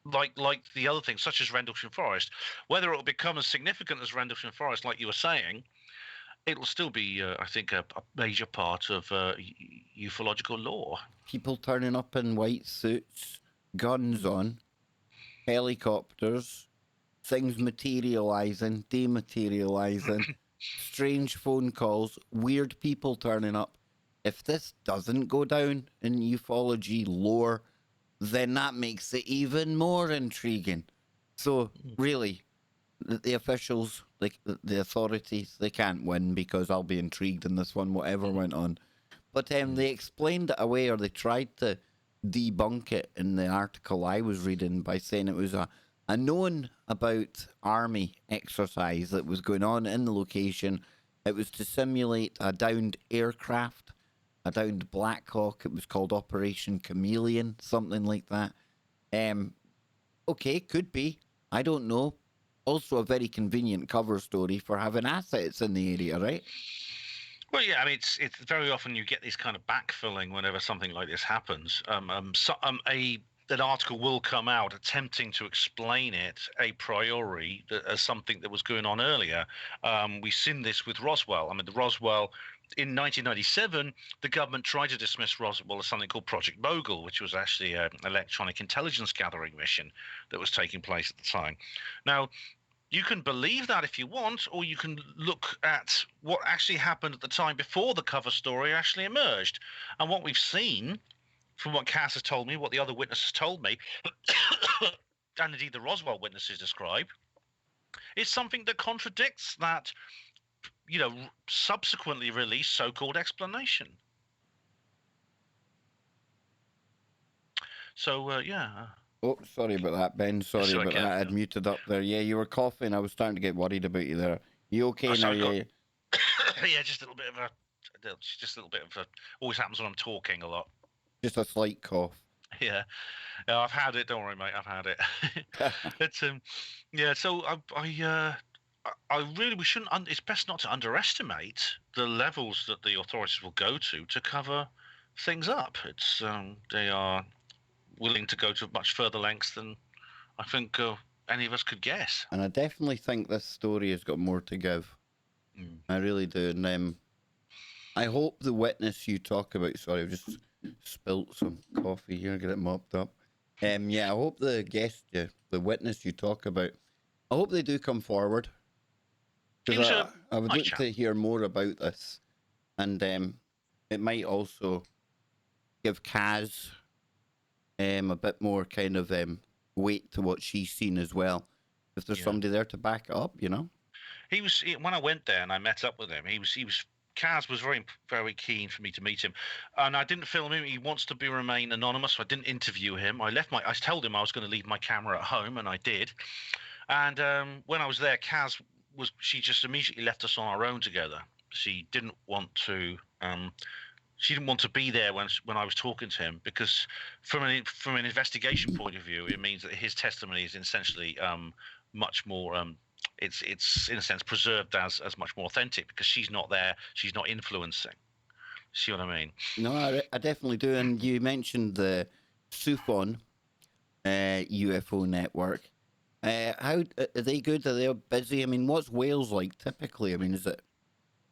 like the other things, such as Rendlesham Forest. Whether it will become as significant as Rendlesham Forest, like you were saying, it will still be, I think, a major part of ufological lore. People turning up in white suits, guns on, helicopters, things materializing, dematerializing, strange phone calls, weird people turning up. If this doesn't go down in ufology lore, then that makes it even more intriguing. So, really, the officials, like the authorities, they can't win because I'll be intrigued in this one, whatever went on. But they explained it away, or they tried to debunk it in the article I was reading by saying it was a known about army exercise that was going on in the location. It was to simulate a downed aircraft, a downed Black Hawk. It was called Operation Chameleon, something like that. Okay, could be. I don't know. Also a very convenient cover story for having assets in the area, right? Well, yeah, I mean, it's very often you get this kind of backfilling whenever something like this happens. An article will come out attempting to explain it a priori as something that was going on earlier. We've seen this with Roswell. I mean, the Roswell in 1997, the government tried to dismiss Roswell as something called Project Mogul, which was actually an electronic intelligence gathering mission that was taking place at the time. Now, you can believe that if you want, or you can look at what actually happened at the time before the cover story actually emerged. And what we've seen, from what Cass has told me, what the other witnesses told me, and indeed the Roswell witnesses describe, is something that contradicts that, subsequently released so-called explanation. So, yeah. Oh, sorry about that, Ben. Sorry about that. I'd muted up there. Yeah, you were coughing. I was starting to get worried about you there. You okay now? Yeah. Yeah, just a little bit of a. Always happens when I'm talking a lot. Just a slight cough. Yeah, I've had it. Don't worry, mate. I've had it. It's yeah. So I really we shouldn't. It's best not to underestimate the levels that the authorities will go to cover things up. It's they are willing to go to much further lengths than I think any of us could guess. And I definitely think this story has got more to give. I really do. And I hope the witness you talk about. Sorry, I've just spilt some coffee here. Get it mopped up. Yeah, I hope the the witness you talk about, I hope they do come forward. Because I would like to hear more about this, and it might also give Kaz a bit more kind of weight to what she's seen as well. If there's somebody there to back it up, you know. When I went there and I met up with him. Kaz was very, very keen for me to meet him, and I didn't film him. He wants to remain anonymous, so I didn't interview him. I told him I was going to leave my camera at home, and I did. And when I was there, she just immediately left us on our own together. She didn't want to. She didn't want to be there when I was talking to him, because from an investigation point of view, it means that his testimony is essentially much more. It's in a sense preserved as much more authentic, because she's not there. She's not influencing. See what I mean? No, I definitely do. And you mentioned the SUFON UFO network. How are they good? Are they busy? I mean, what's Wales like typically? I mean, is it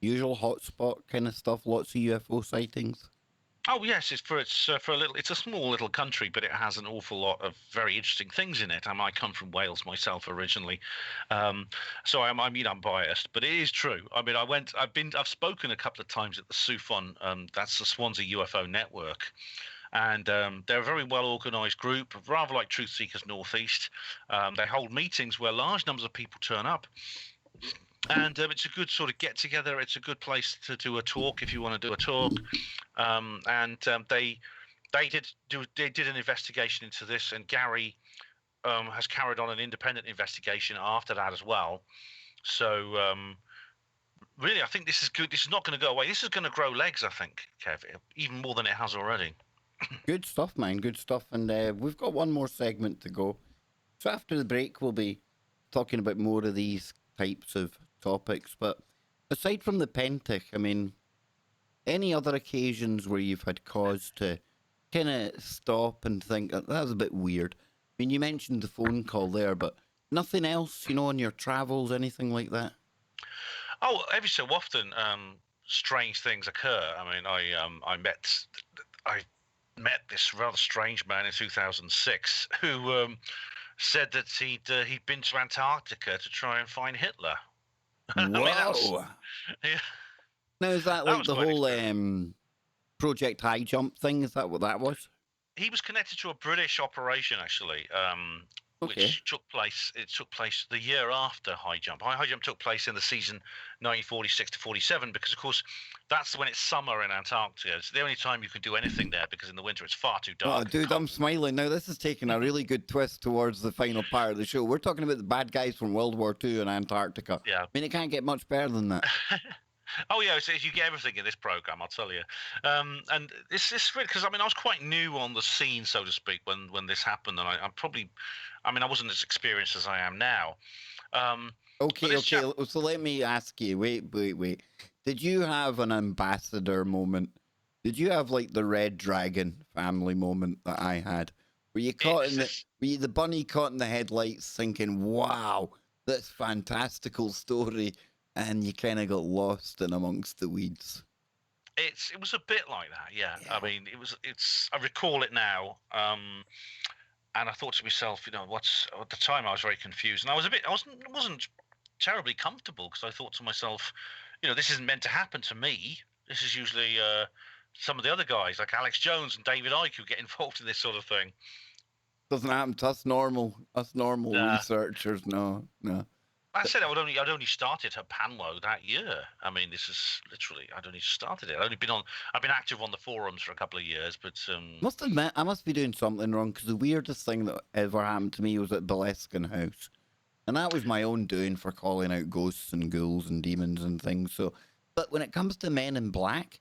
usual hotspot kind of stuff? Lots of UFO sightings. Oh yes, it's a small little country, but it has an awful lot of very interesting things in it. I come from Wales myself originally, so I'm biased, but it is true. I mean, I've spoken a couple of times at the SUFON, that's the Swansea UFO network. And they're a very well organised group, rather like Truth Seekers Northeast. They hold meetings where large numbers of people turn up, and it's a good sort of get together. It's a good place to do a talk if you want to do a talk. They did an investigation into this, and Gary has carried on an independent investigation after that as well. So really, I think this is good. This is not going to go away. This is going to grow legs, I think, Kev, even more than it has already. Good stuff, man. Good stuff. And we've got one more segment to go. So after the break, we'll be talking about more of these types of topics. But aside from the Pentych, I mean, any other occasions where you've had cause to kind of stop and think that was a bit weird? I mean, you mentioned the phone call there, but nothing else, on your travels, anything like that? Oh, every so often, strange things occur. I mean, I met this rather strange man in 2006 who said that he'd been to Antarctica to try and find Hitler. Whoa! Yeah. Now, is that like the whole Project High Jump thing? Is that what that was? He was connected to a British operation, actually, which took place. It took place the year after High Jump. High Jump took place in the season 1946 to 47, because, of course, that's when it's summer in Antarctica. It's the only time you can do anything there, because in the winter it's far too dark. Oh, dude, I'm smiling now. This is taking a really good twist towards the final part of the show. We're talking about the bad guys from World War II in Antarctica. Yeah. I mean, it can't get much better than that. Oh yeah, so you get everything in this program, I'll tell you. And it's because I was quite new on the scene, so to speak, when this happened, and I wasn't as experienced as I am now. Okay. So let me ask you. Wait. Did you have an ambassador moment? Did you have like the Red Dragon family moment that I had? Were you the bunny caught in the headlights, thinking, "Wow, this fantastical story"? And you kind of got lost in amongst the weeds. It was a bit like that, yeah. I mean, I recall it now, and I thought to myself, at the time I was very confused, and I wasn't terribly comfortable, because I thought to myself, this isn't meant to happen to me. This is usually some of the other guys like Alex Jones and David Icke who get involved in this sort of thing. Doesn't happen to us normal researchers. No. I said I'd only started at Panwo that year. I mean, this is literally I'd only started it. I've been active on the forums for a couple of years, but must admit I must be doing something wrong, because the weirdest thing that ever happened to me was at Boleskine House, and that was my own doing for calling out ghosts and ghouls and demons and things. So, but when it comes to Men in Black,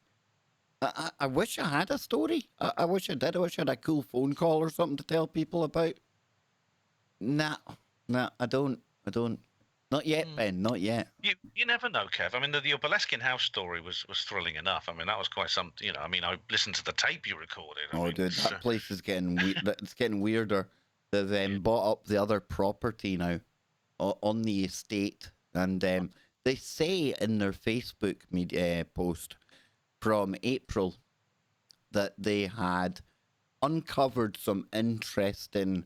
I wish I had a story. I wish I did. I wish I had a cool phone call or something to tell people about. Nah, I don't. Not yet, Ben. Not yet. You never know, Kev. I mean, your Boleskine House story was thrilling enough. I mean, that was quite something. I listened to the tape you recorded. Dude, that place is getting it's getting weirder. They've bought up the other property now on the estate, and they say in their Facebook media post from April that they had uncovered some interesting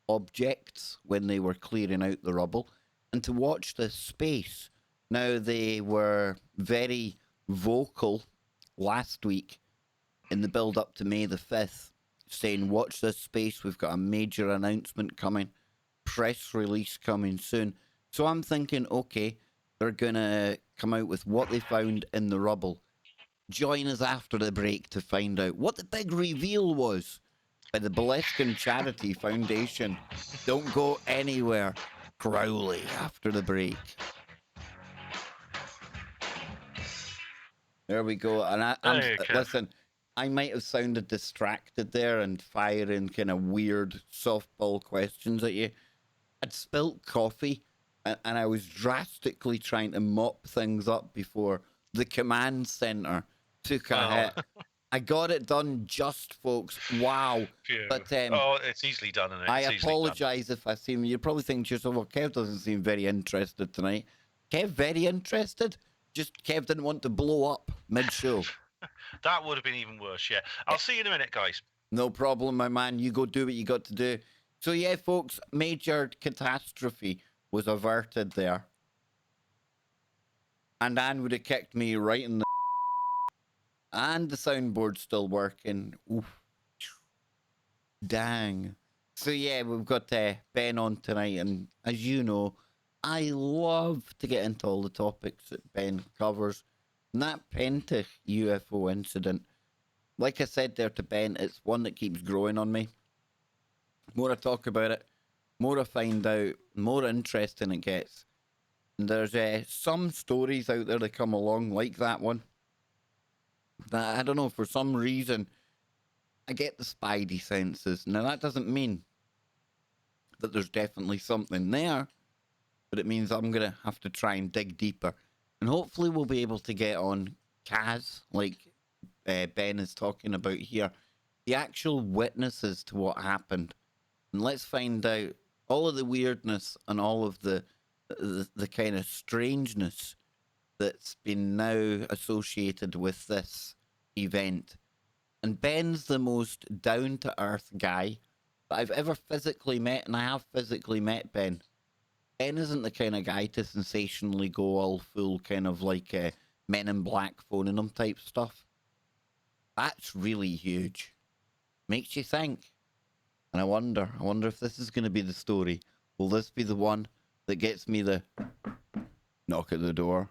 objects when they were clearing out the rubble, and to watch this space. Now, they were very vocal last week in the build up to May the 5th, saying, watch this space, we've got a major announcement coming, press release coming soon. So I'm thinking, okay, they're going to come out with what they found in the rubble. Join us after the break to find out what the big reveal was by the Boleskine Charity Foundation. Don't go anywhere. Crowley after the break. There we go. And There you go. listen, I might have sounded distracted there and firing kind of weird softball questions at you. I'd spilt coffee and I was drastically trying to mop things up before the command center took a hit. I got it done just, folks. Wow. Phew. But it's easily done, isn't it? I apologize if I seem, you're probably thinking to yourself, well, Kev doesn't seem very interested tonight. Kev, very interested? Just Kev didn't want to blow up mid-show. That would have been even worse, yeah. I'll see you in a minute, guys. No problem, my man. You go do what you got to do. So, yeah, folks, major catastrophe was averted there. And Anne would have kicked me right in the... And the soundboard's still working. Oof. Dang. So, yeah, we've got Ben on tonight. And as you know, I love to get into all the topics that Ben covers. And that Pentych UFO incident, like I said there to Ben, it's one that keeps growing on me. The more I talk about it, more I find out, more interesting it gets. And there's some stories out there that come along, like that one, that I don't know, for some reason, I get the spidey senses. Now, that doesn't mean that there's definitely something there, but it means I'm going to have to try and dig deeper. And hopefully we'll be able to get on Kaz, like Ben is talking about here, the actual witnesses to what happened. And let's find out all of the weirdness and all of the kind of strangeness that's been now associated with this event. And Ben's the most down-to-earth guy that I've ever physically met, and I have physically met Ben. Ben isn't the kind of guy to sensationally go all full kind of like Men in Black phoning him type stuff. That's really huge. Makes you think. And I wonder if this is going to be the story. Will this be the one that gets me the knock at the door?